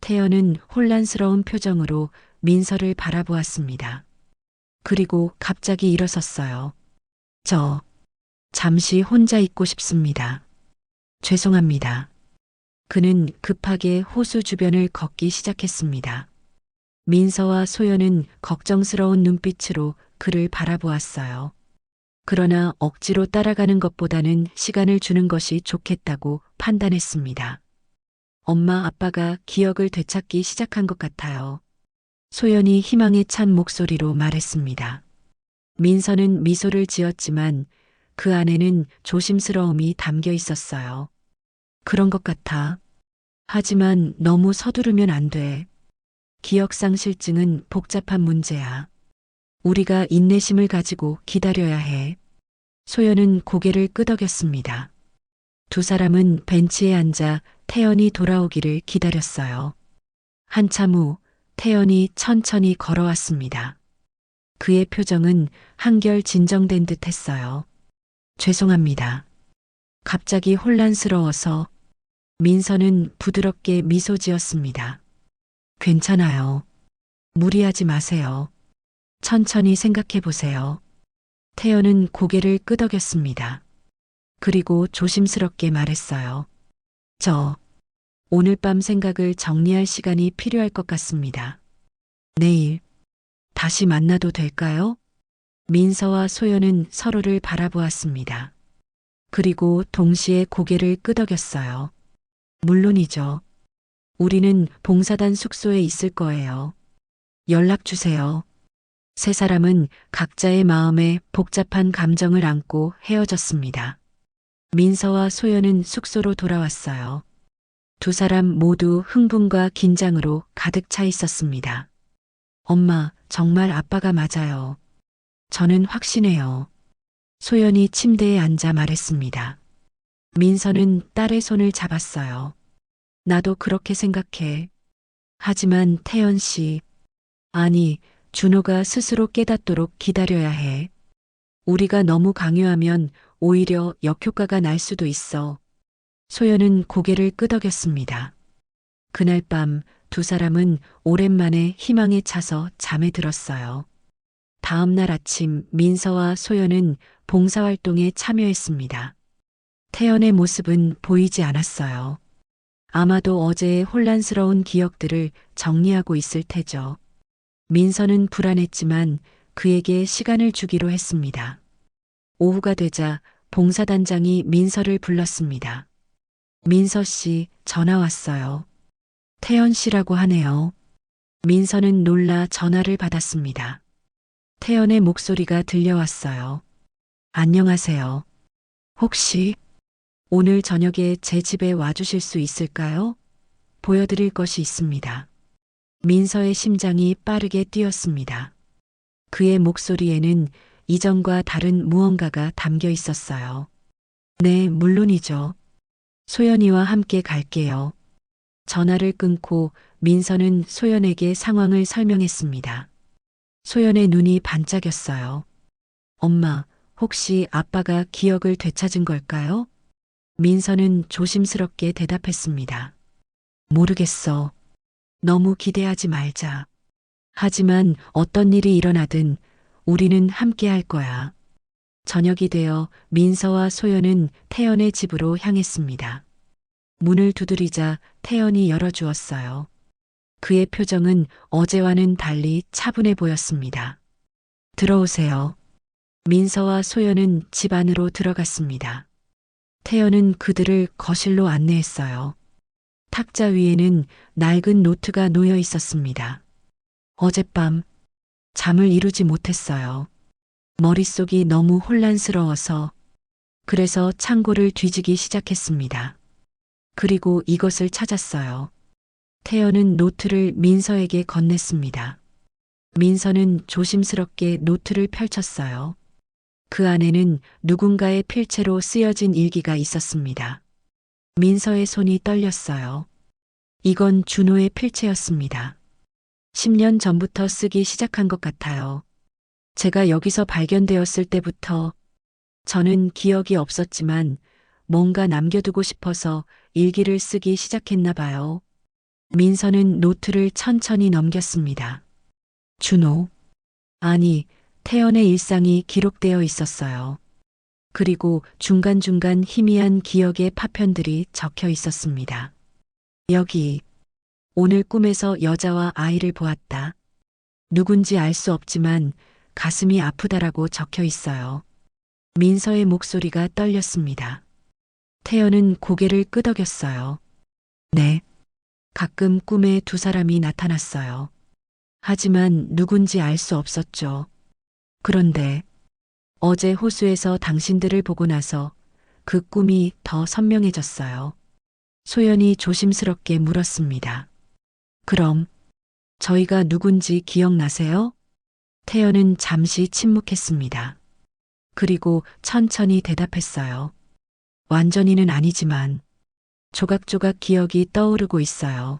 태연은 혼란스러운 표정으로 민서를 바라보았습니다. 그리고 갑자기 일어섰어요. 잠시 혼자 있고 싶습니다. 죄송합니다. 그는 급하게 호수 주변을 걷기 시작했습니다. 민서와 소연은 걱정스러운 눈빛으로 그를 바라보았어요. 그러나 억지로 따라가는 것보다는 시간을 주는 것이 좋겠다고 판단했습니다. 엄마 아빠가 기억을 되찾기 시작한 것 같아요. 소연이 희망에 찬 목소리로 말했습니다. 민서는 미소를 지었지만 그 안에는 조심스러움이 담겨 있었어요. 그런 것 같아. 하지만 너무 서두르면 안 돼. 기억상실증은 복잡한 문제야. 우리가 인내심을 가지고 기다려야 해. 소연은 고개를 끄덕였습니다. 두 사람은 벤치에 앉아 태연이 돌아오기를 기다렸어요. 한참 후 태연이 천천히 걸어왔습니다. 그의 표정은 한결 진정된 듯 했어요. 죄송합니다. 갑자기 혼란스러워서 민서는 부드럽게 미소 지었습니다. 괜찮아요. 무리하지 마세요. 천천히 생각해 보세요. 태연은 고개를 끄덕였습니다. 그리고 조심스럽게 말했어요. 저 오늘 밤 생각을 정리할 시간이 필요할 것 같습니다. 내일 다시 만나도 될까요? 민서와 소연은 서로를 바라보았습니다. 그리고 동시에 고개를 끄덕였어요. 물론이죠. 우리는 봉사단 숙소에 있을 거예요. 연락 주세요. 세 사람은 각자의 마음에 복잡한 감정을 안고 헤어졌습니다. 민서와 소연은 숙소로 돌아왔어요. 두 사람 모두 흥분과 긴장으로 가득 차 있었습니다. 엄마, 정말 아빠가 맞아요. 저는 확신해요. 소연이 침대에 앉아 말했습니다. 민서는 딸의 손을 잡았어요. 나도 그렇게 생각해. 하지만 태연 씨, 아니, 준호가 스스로 깨닫도록 기다려야 해. 우리가 너무 강요하면 오히려 역효과가 날 수도 있어. 소연은 고개를 끄덕였습니다. 그날 밤 두 사람은 오랜만에 희망에 차서 잠에 들었어요. 다음 날 아침 민서와 소연은 봉사활동에 참여했습니다. 태연의 모습은 보이지 않았어요. 아마도 어제의 혼란스러운 기억들을 정리하고 있을 테죠. 민서는 불안했지만 그에게 시간을 주기로 했습니다. 오후가 되자 봉사단장이 민서를 불렀습니다. 민서 씨, 전화 왔어요. 태연 씨라고 하네요. 민서는 놀라 전화를 받았습니다. 태연의 목소리가 들려왔어요. 안녕하세요. 혹시 오늘 저녁에 제 집에 와주실 수 있을까요? 보여드릴 것이 있습니다. 민서의 심장이 빠르게 뛰었습니다. 그의 목소리에는 이전과 다른 무언가가 담겨 있었어요. 네, 물론이죠. 소연이와 함께 갈게요. 전화를 끊고 민서는 소연에게 상황을 설명했습니다. 소연의 눈이 반짝였어요. 엄마, 혹시 아빠가 기억을 되찾은 걸까요? 민서는 조심스럽게 대답했습니다. 모르겠어. 너무 기대하지 말자. 하지만 어떤 일이 일어나든 우리는 함께 할 거야. 저녁이 되어 민서와 소연은 태연의 집으로 향했습니다. 문을 두드리자 태연이 열어주었어요. 그의 표정은 어제와는 달리 차분해 보였습니다. 들어오세요. 민서와 소연은 집 안으로 들어갔습니다. 태연은 그들을 거실로 안내했어요. 탁자 위에는 낡은 노트가 놓여 있었습니다. 어젯밤 잠을 이루지 못했어요. 머릿속이 너무 혼란스러워서 그래서 창고를 뒤지기 시작했습니다. 그리고 이것을 찾았어요. 태연은 노트를 민서에게 건넸습니다. 민서는 조심스럽게 노트를 펼쳤어요. 그 안에는 누군가의 필체로 쓰여진 일기가 있었습니다. 민서의 손이 떨렸어요. 이건 준호의 필체였습니다. 10년 전부터 쓰기 시작한 것 같아요. 제가 여기서 발견되었을 때부터 저는 기억이 없었지만 뭔가 남겨두고 싶어서 일기를 쓰기 시작했나 봐요. 민서는 노트를 천천히 넘겼습니다. 준호. 아니, 태연의 일상이 기록되어 있었어요. 그리고 중간중간 희미한 기억의 파편들이 적혀 있었습니다. 여기, 오늘 꿈에서 여자와 아이를 보았다. 누군지 알 수 없지만 가슴이 아프다라고 적혀 있어요. 민서의 목소리가 떨렸습니다. 태연은 고개를 끄덕였어요. 네. 가끔 꿈에 두 사람이 나타났어요. 하지만 누군지 알 수 없었죠. 그런데 어제 호수에서 당신들을 보고 나서 그 꿈이 더 선명해졌어요. 소연이 조심스럽게 물었습니다. 그럼 저희가 누군지 기억나세요? 태연은 잠시 침묵했습니다. 그리고 천천히 대답했어요. 완전히는 아니지만 조각조각 기억이 떠오르고 있어요.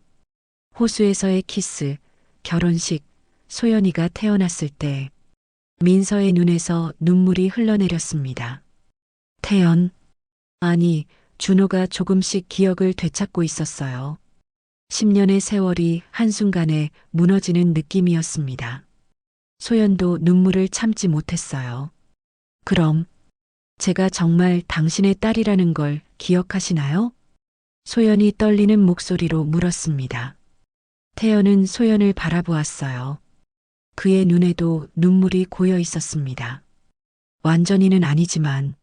호수에서의 키스, 결혼식, 소연이가 태어났을 때 민서의 눈에서 눈물이 흘러내렸습니다. 태연, 아니, 준호가 조금씩 기억을 되찾고 있었어요. 10년의 세월이 한순간에 무너지는 느낌이었습니다. 소연도 눈물을 참지 못했어요. 그럼 제가 정말 당신의 딸이라는 걸 기억하시나요? 소연이 떨리는 목소리로 물었습니다. 태연은 소연을 바라보았어요. 그의 눈에도 눈물이 고여 있었습니다. 완전히는 아니지만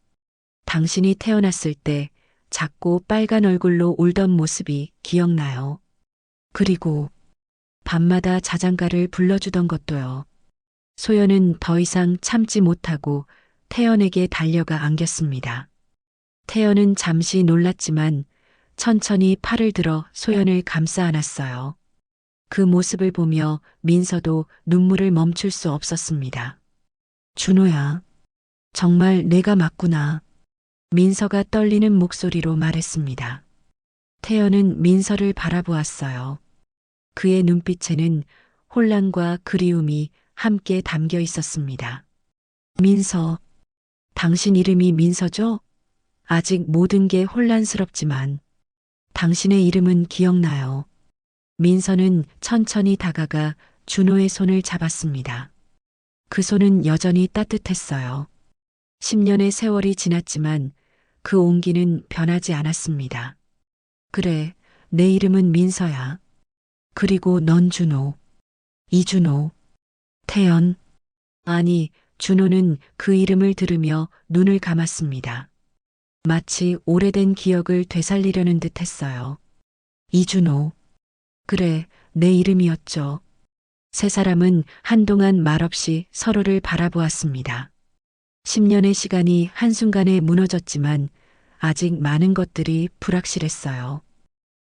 당신이 태어났을 때 작고 빨간 얼굴로 울던 모습이 기억나요. 그리고 밤마다 자장가를 불러주던 것도요. 소연은 더 이상 참지 못하고 태연에게 달려가 안겼습니다. 태연은 잠시 놀랐지만 천천히 팔을 들어 소연을 감싸 안았어요. 그 모습을 보며 민서도 눈물을 멈출 수 없었습니다. 준호야, 정말 내가 맞구나. 민서가 떨리는 목소리로 말했습니다. 태연은 민서를 바라보았어요. 그의 눈빛에는 혼란과 그리움이 함께 담겨 있었습니다. 민서, 당신 이름이 민서죠? 아직 모든 게 혼란스럽지만 당신의 이름은 기억나요. 민서는 천천히 다가가 준호의 손을 잡았습니다. 그 손은 여전히 따뜻했어요. 10년의 세월이 지났지만 그 온기는 변하지 않았습니다. 그래, 내 이름은 민서야. 그리고 넌 준호. 이준호. 태연. 아니, 준호는 그 이름을 들으며 눈을 감았습니다. 마치 오래된 기억을 되살리려는 듯 했어요. 이준호. 그래, 내 이름이었죠. 세 사람은 한동안 말없이 서로를 바라보았습니다. 10년의 시간이 한순간에 무너졌지만 아직 많은 것들이 불확실했어요.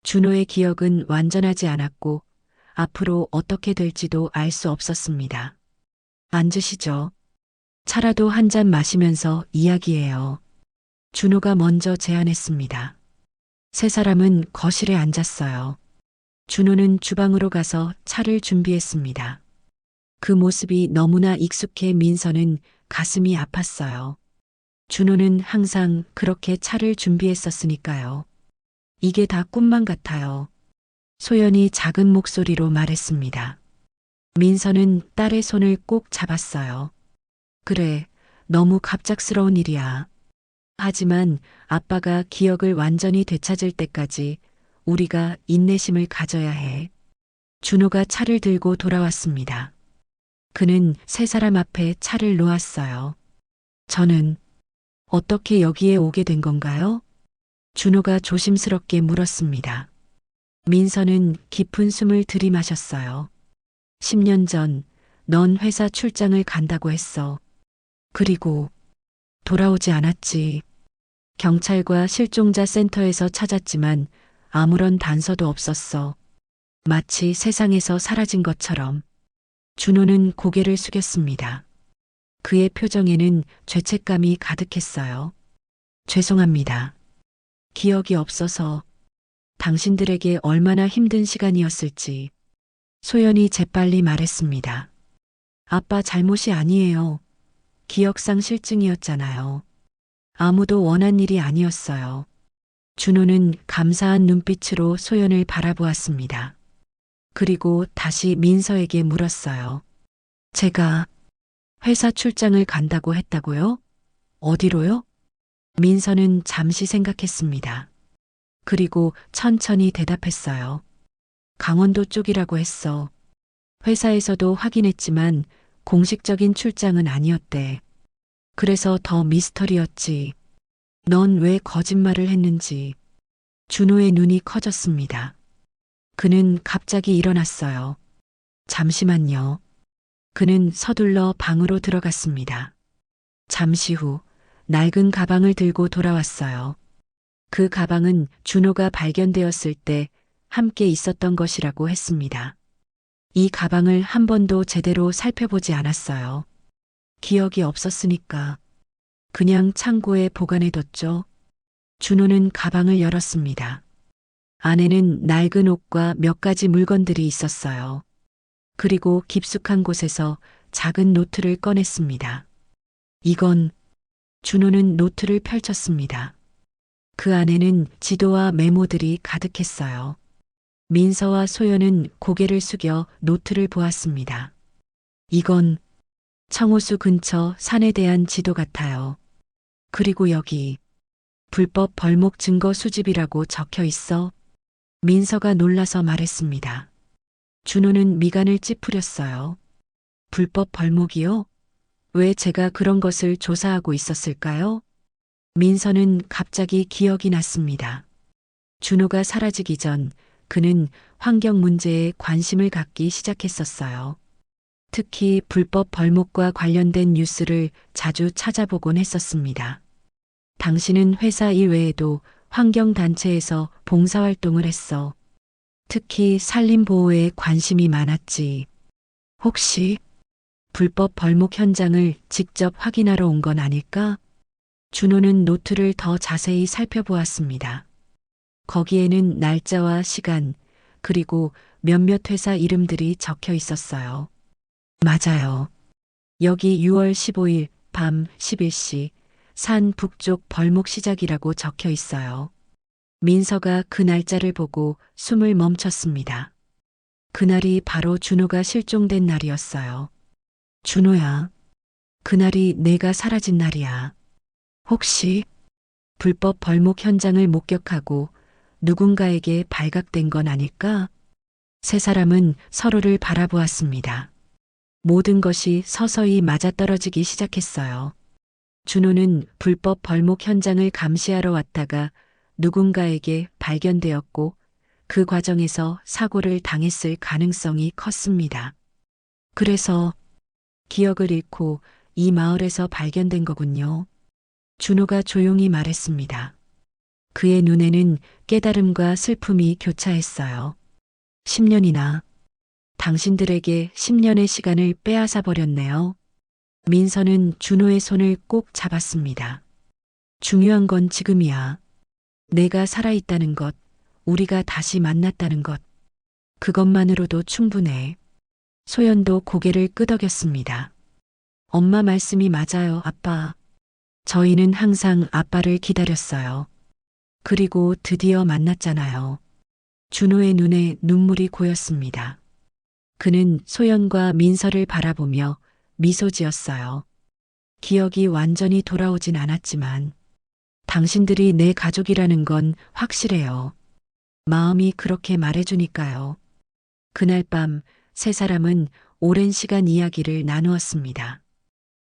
준호의 기억은 완전하지 않았고 앞으로 어떻게 될지도 알 수 없었습니다. 앉으시죠. 차라도 한 잔 마시면서 이야기해요. 준호가 먼저 제안했습니다. 세 사람은 거실에 앉았어요. 준호는 주방으로 가서 차를 준비했습니다. 그 모습이 너무나 익숙해 민서는 가슴이 아팠어요. 준호는 항상 그렇게 차를 준비했었으니까요. 이게 다 꿈만 같아요. 소연이 작은 목소리로 말했습니다. 민서는 딸의 손을 꼭 잡았어요. 그래, 너무 갑작스러운 일이야. 하지만 아빠가 기억을 완전히 되찾을 때까지 우리가 인내심을 가져야 해. 준호가 차를 들고 돌아왔습니다. 그는 세 사람 앞에 차를 놓았어요. 저는 어떻게 여기에 오게 된 건가요? 준호가 조심스럽게 물었습니다. 민서는 깊은 숨을 들이마셨어요. 10년 전, 넌 회사 출장을 간다고 했어. 그리고 돌아오지 않았지. 경찰과 실종자 센터에서 찾았지만 아무런 단서도 없었어. 마치 세상에서 사라진 것처럼. 준호는 고개를 숙였습니다. 그의 표정에는 죄책감이 가득했어요. 죄송합니다. 기억이 없어서 당신들에게 얼마나 힘든 시간이었을지. 소연이 재빨리 말했습니다. 아빠 잘못이 아니에요. 기억상 실증이었잖아요. 아무도 원한 일이 아니었어요. 준호는 감사한 눈빛으로 소연을 바라보았습니다. 그리고 다시 민서에게 물었어요. 제가 회사 출장을 간다고 했다고요? 어디로요? 민서는 잠시 생각했습니다. 그리고 천천히 대답했어요. 강원도 쪽이라고 했어. 회사에서도 확인했지만 공식적인 출장은 아니었대. 그래서 더 미스터리였지. 넌 왜 거짓말을 했는지. 준호의 눈이 커졌습니다. 그는 갑자기 일어났어요. 잠시만요. 그는 서둘러 방으로 들어갔습니다. 잠시 후 낡은 가방을 들고 돌아왔어요. 그 가방은 준호가 발견되었을 때 함께 있었던 것이라고 했습니다. 이 가방을 한 번도 제대로 살펴보지 않았어요. 기억이 없었으니까 그냥 창고에 보관해뒀죠. 준호는 가방을 열었습니다. 안에는 낡은 옷과 몇 가지 물건들이 있었어요. 그리고 깊숙한 곳에서 작은 노트를 꺼냈습니다. 이건 준호는 노트를 펼쳤습니다. 그 안에는 지도와 메모들이 가득했어요. 민서와 소연은 고개를 숙여 노트를 보았습니다. 이건 청호수 근처 산에 대한 지도 같아요. 그리고 여기 불법 벌목 증거 수집이라고 적혀 있어. 민서가 놀라서 말했습니다. 준호는 미간을 찌푸렸어요. 불법 벌목이요? 왜 제가 그런 것을 조사하고 있었을까요? 민서는 갑자기 기억이 났습니다. 준호가 사라지기 전 그는 환경 문제에 관심을 갖기 시작했었어요. 특히 불법 벌목과 관련된 뉴스를 자주 찾아보곤 했었습니다. 당신은 회사 일 외에도 환경단체에서 봉사활동을 했어. 특히 산림보호에 관심이 많았지. 혹시 불법 벌목 현장을 직접 확인하러 온 건 아닐까? 준호는 노트를 더 자세히 살펴보았습니다. 거기에는 날짜와 시간, 그리고 몇몇 회사 이름들이 적혀 있었어요. 맞아요. 여기 6월 15일 밤 11시 산 북쪽 벌목 시작이라고 적혀 있어요. 민서가 그 날짜를 보고 숨을 멈췄습니다. 그날이 바로 준호가 실종된 날이었어요. 준호야, 그날이 내가 사라진 날이야. 혹시 불법 벌목 현장을 목격하고 누군가에게 발각된 건 아닐까? 세 사람은 서로를 바라보았습니다. 모든 것이 서서히 맞아떨어지기 시작했어요. 준호는 불법 벌목 현장을 감시하러 왔다가 누군가에게 발견되었고 그 과정에서 사고를 당했을 가능성이 컸습니다. 그래서 기억을 잃고 이 마을에서 발견된 거군요. 준호가 조용히 말했습니다. 그의 눈에는 깨달음과 슬픔이 교차했어요. 10년이나 당신들에게 10년의 시간을 빼앗아 버렸네요. 민서는 준호의 손을 꼭 잡았습니다. 중요한 건 지금이야. 내가 살아있다는 것, 우리가 다시 만났다는 것. 그것만으로도 충분해. 소연도 고개를 끄덕였습니다. 엄마 말씀이 맞아요, 아빠. 저희는 항상 아빠를 기다렸어요. 그리고 드디어 만났잖아요. 준호의 눈에 눈물이 고였습니다. 그는 소연과 민서를 바라보며 미소 지었어요. 기억이 완전히 돌아오진 않았지만 당신들이 내 가족이라는 건 확실해요. 마음이 그렇게 말해주니까요. 그날 밤 세 사람은 오랜 시간 이야기를 나누었습니다.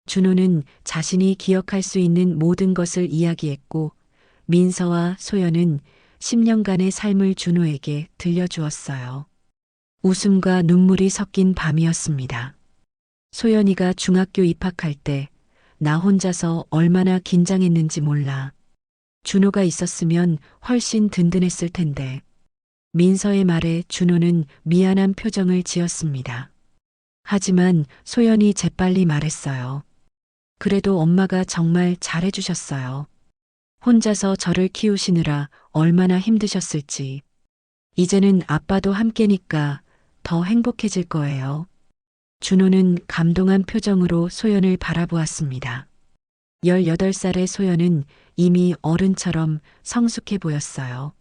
준호는 자신이 기억할 수 있는 모든 것을 이야기했고 민서와 소연은 10년간의 삶을 준호에게 들려주었어요. 웃음과 눈물이 섞인 밤이었습니다. 소연이가 중학교 입학할 때 나 혼자서 얼마나 긴장했는지 몰라. 준호가 있었으면 훨씬 든든했을 텐데. 민서의 말에 준호는 미안한 표정을 지었습니다. 하지만 소연이 재빨리 말했어요. 그래도 엄마가 정말 잘해주셨어요. 혼자서 저를 키우시느라 얼마나 힘드셨을지. 이제는 아빠도 함께니까 더 행복해질 거예요. 준호는 감동한 표정으로 소연을 바라보았습니다. 18살의 소연은 이미 어른처럼 성숙해 보였어요.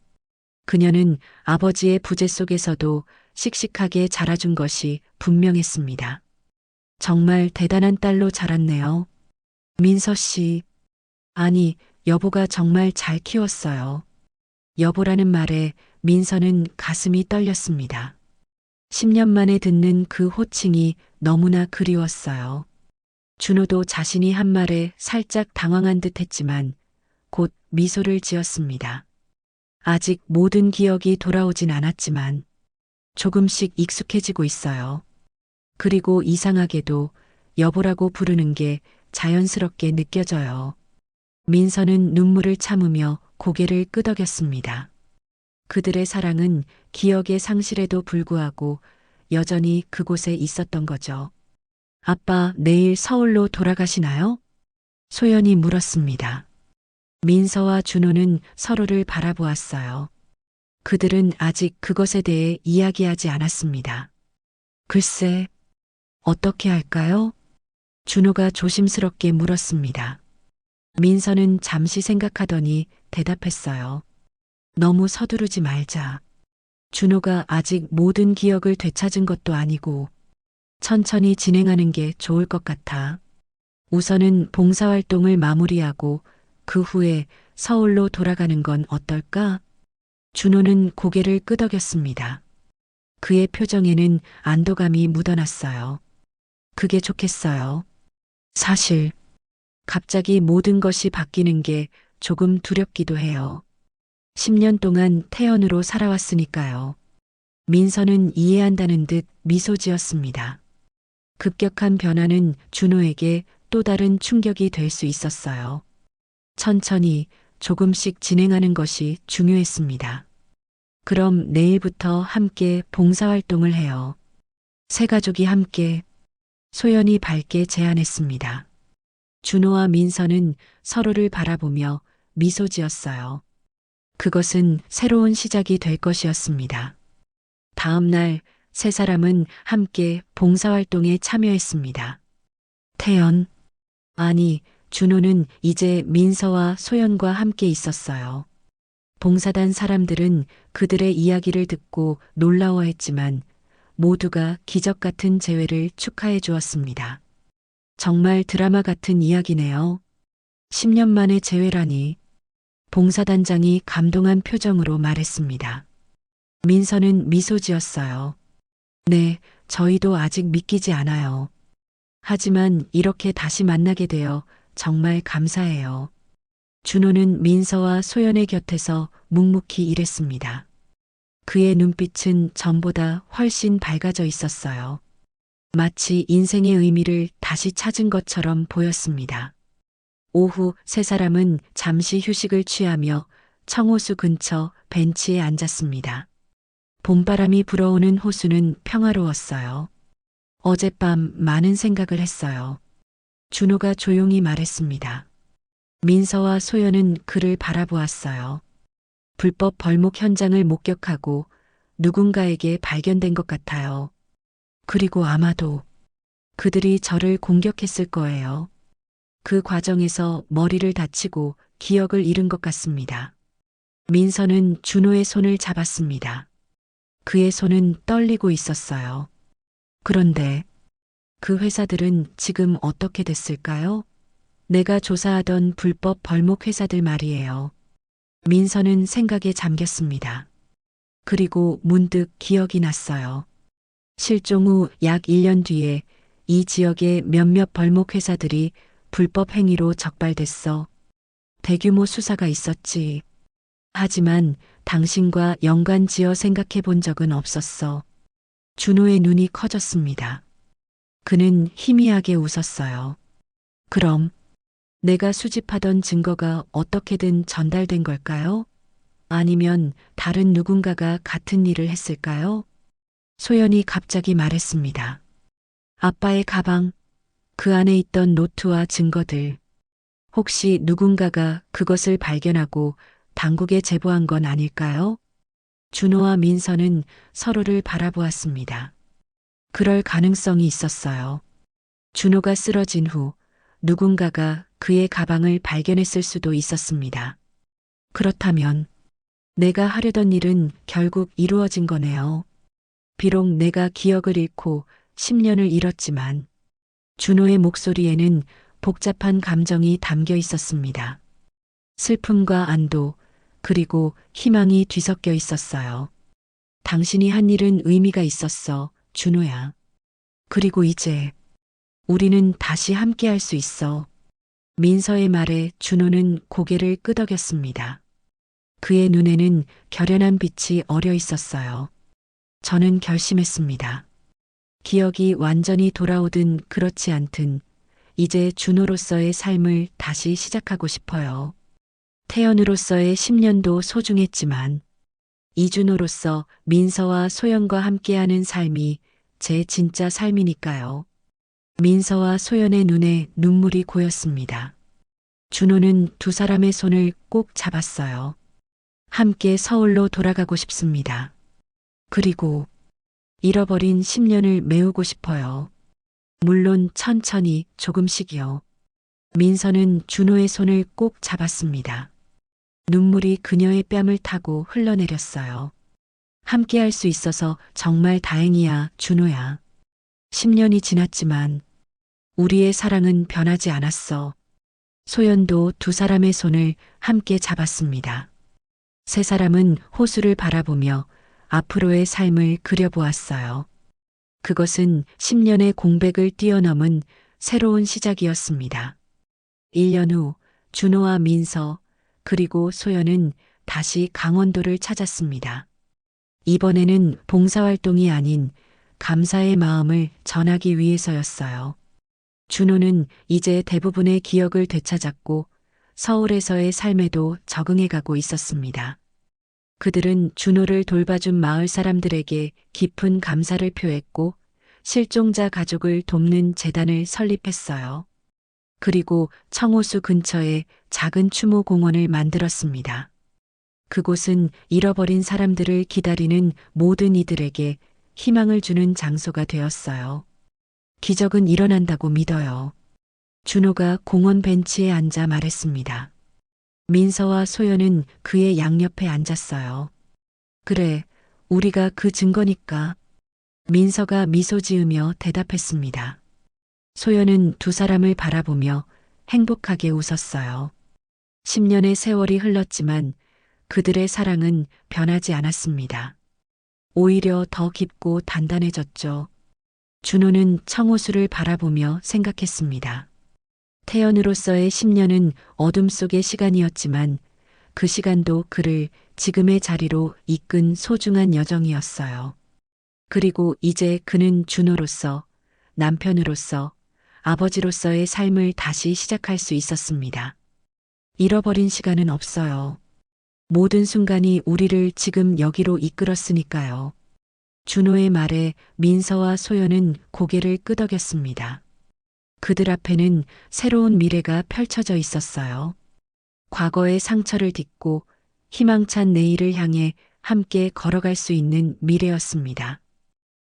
그녀는 아버지의 부재 속에서도 씩씩하게 자라준 것이 분명했습니다. 정말 대단한 딸로 자랐네요. 민서 씨. 아니, 여보가 정말 잘 키웠어요. 여보라는 말에 민서는 가슴이 떨렸습니다. 10년 만에 듣는 그 호칭이 너무나 그리웠어요. 준호도 자신이 한 말에 살짝 당황한 듯 했지만 곧 미소를 지었습니다. 아직 모든 기억이 돌아오진 않았지만 조금씩 익숙해지고 있어요. 그리고 이상하게도 여보라고 부르는 게 자연스럽게 느껴져요. 민서는 눈물을 참으며 고개를 끄덕였습니다. 그들의 사랑은 기억의 상실에도 불구하고 여전히 그곳에 있었던 거죠. 아빠, 내일 서울로 돌아가시나요? 소연이 물었습니다. 민서와 준호는 서로를 바라보았어요. 그들은 아직 그것에 대해 이야기하지 않았습니다. 글쎄, 어떻게 할까요? 준호가 조심스럽게 물었습니다. 민서는 잠시 생각하더니 대답했어요. 너무 서두르지 말자. 준호가 아직 모든 기억을 되찾은 것도 아니고 천천히 진행하는 게 좋을 것 같아. 우선은 봉사활동을 마무리하고 그 후에 서울로 돌아가는 건 어떨까? 준호는 고개를 끄덕였습니다. 그의 표정에는 안도감이 묻어났어요. 그게 좋겠어요. 사실 갑자기 모든 것이 바뀌는 게 조금 두렵기도 해요. 10년 동안 태연으로 살아왔으니까요. 민서는 이해한다는 듯 미소 지었습니다. 급격한 변화는 준호에게 또 다른 충격이 될 수 있었어요. 천천히 조금씩 진행하는 것이 중요했습니다. 그럼 내일부터 함께 봉사활동을 해요. 세 가족이 함께 소연이 밝게 제안했습니다. 준호와 민서는 서로를 바라보며 미소 지었어요. 그것은 새로운 시작이 될 것이었습니다. 다음 날 세 사람은 함께 봉사활동에 참여했습니다. 태연, 아니, 준호는 이제 민서와 소연과 함께 있었어요. 봉사단 사람들은 그들의 이야기를 듣고 놀라워했지만 모두가 기적 같은 재회를 축하해 주었습니다. 정말 드라마 같은 이야기네요. 10년 만의 재회라니. 봉사단장이 감동한 표정으로 말했습니다. 민서는 미소 지었어요. 네, 저희도 아직 믿기지 않아요. 하지만 이렇게 다시 만나게 되어 정말 감사해요. 준호는 민서와 소연의 곁에서 묵묵히 일했습니다. 그의 눈빛은 전보다 훨씬 밝아져 있었어요. 마치 인생의 의미를 다시 찾은 것처럼 보였습니다. 오후 세 사람은 잠시 휴식을 취하며 청호수 근처 벤치에 앉았습니다. 봄바람이 불어오는 호수는 평화로웠어요. 어젯밤 많은 생각을 했어요. 준호가 조용히 말했습니다. 민서와 소연은 그를 바라보았어요. 불법 벌목 현장을 목격하고 누군가에게 발견된 것 같아요. 그리고 아마도 그들이 저를 공격했을 거예요. 그 과정에서 머리를 다치고 기억을 잃은 것 같습니다. 민서는 준호의 손을 잡았습니다. 그의 손은 떨리고 있었어요. 그런데 그 회사들은 지금 어떻게 됐을까요? 내가 조사하던 불법 벌목 회사들 말이에요. 민서는 생각에 잠겼습니다. 그리고 문득 기억이 났어요. 실종 후 약 1년 뒤에 이 지역의 몇몇 벌목 회사들이 불법 행위로 적발됐어. 대규모 수사가 있었지. 하지만 당신과 연관 지어 생각해 본 적은 없었어. 준호의 눈이 커졌습니다. 그는 희미하게 웃었어요. 그럼 내가 수집하던 증거가 어떻게든 전달된 걸까요? 아니면 다른 누군가가 같은 일을 했을까요? 소연이 갑자기 말했습니다. 아빠의 가방, 그 안에 있던 노트와 증거들. 혹시 누군가가 그것을 발견하고 당국에 제보한 건 아닐까요? 준호와 민서는 서로를 바라보았습니다. 그럴 가능성이 있었어요. 준호가 쓰러진 후 누군가가 그의 가방을 발견했을 수도 있었습니다. 그렇다면 내가 하려던 일은 결국 이루어진 거네요. 비록 내가 기억을 잃고 10년을 잃었지만 준호의 목소리에는 복잡한 감정이 담겨 있었습니다. 슬픔과 안도, 그리고 희망이 뒤섞여 있었어요. 당신이 한 일은 의미가 있었어, 준호야. 그리고 이제 우리는 다시 함께 할 수 있어. 민서의 말에 준호는 고개를 끄덕였습니다. 그의 눈에는 결연한 빛이 어려 있었어요. 저는 결심했습니다. 기억이 완전히 돌아오든 그렇지 않든 이제 준호로서의 삶을 다시 시작하고 싶어요. 태연으로서의 10년도 소중했지만 이준호로서 민서와 소연과 함께하는 삶이 제 진짜 삶이니까요. 민서와 소연의 눈에 눈물이 고였습니다. 준호는 두 사람의 손을 꼭 잡았어요. 함께 서울로 돌아가고 싶습니다. 그리고 잃어버린 10년을 메우고 싶어요. 물론 천천히 조금씩이요. 민서는 준호의 손을 꼭 잡았습니다. 눈물이 그녀의 뺨을 타고 흘러내렸어요. 함께 할 수 있어서 정말 다행이야, 준호야. 10년이 지났지만 우리의 사랑은 변하지 않았어. 소연도 두 사람의 손을 함께 잡았습니다. 세 사람은 호수를 바라보며 앞으로의 삶을 그려보았어요. 그것은 10년의 공백을 뛰어넘은 새로운 시작이었습니다. 1년 후 준호와 민서 그리고 소연은 다시 강원도를 찾았습니다. 이번에는 봉사활동이 아닌 감사의 마음을 전하기 위해서였어요. 준호는 이제 대부분의 기억을 되찾았고 서울에서의 삶에도 적응해가고 있었습니다. 그들은 준호를 돌봐준 마을 사람들에게 깊은 감사를 표했고 실종자 가족을 돕는 재단을 설립했어요. 그리고 청호수 근처에 작은 추모 공원을 만들었습니다. 그곳은 잃어버린 사람들을 기다리는 모든 이들에게 희망을 주는 장소가 되었어요. 기적은 일어난다고 믿어요. 준호가 공원 벤치에 앉아 말했습니다. 민서와 소연은 그의 양옆에 앉았어요. 그래, 우리가 그 증거니까. 민서가 미소 지으며 대답했습니다. 소연은 두 사람을 바라보며 행복하게 웃었어요. 10년의 세월이 흘렀지만 그들의 사랑은 변하지 않았습니다. 오히려 더 깊고 단단해졌죠. 준호는 청호수를 바라보며 생각했습니다. 태연으로서의 10년은 어둠 속의 시간이었지만 그 시간도 그를 지금의 자리로 이끈 소중한 여정이었어요. 그리고 이제 그는 준호로서, 남편으로서, 아버지로서의 삶을 다시 시작할 수 있었습니다. 잃어버린 시간은 없어요. 모든 순간이 우리를 지금 여기로 이끌었으니까요. 준호의 말에 민서와 소연은 고개를 끄덕였습니다. 그들 앞에는 새로운 미래가 펼쳐져 있었어요. 과거의 상처를 딛고 희망찬 내일을 향해 함께 걸어갈 수 있는 미래였습니다.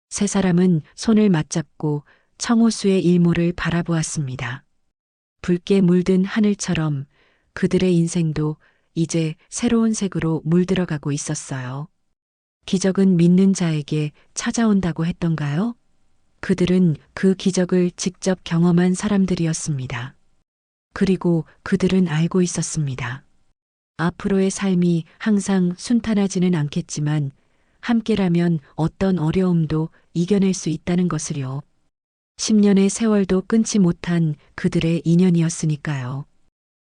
세 사람은 손을 맞잡고 청호수의 일몰을 바라보았습니다. 붉게 물든 하늘처럼 그들의 인생도 이제 새로운 색으로 물들어가고 있었어요. 기적은 믿는 자에게 찾아온다고 했던가요? 그들은 그 기적을 직접 경험한 사람들이었습니다. 그리고 그들은 알고 있었습니다. 앞으로의 삶이 항상 순탄하지는 않겠지만 함께라면 어떤 어려움도 이겨낼 수 있다는 것을요. 10년의 세월도 끊지 못한 그들의 인연이었으니까요.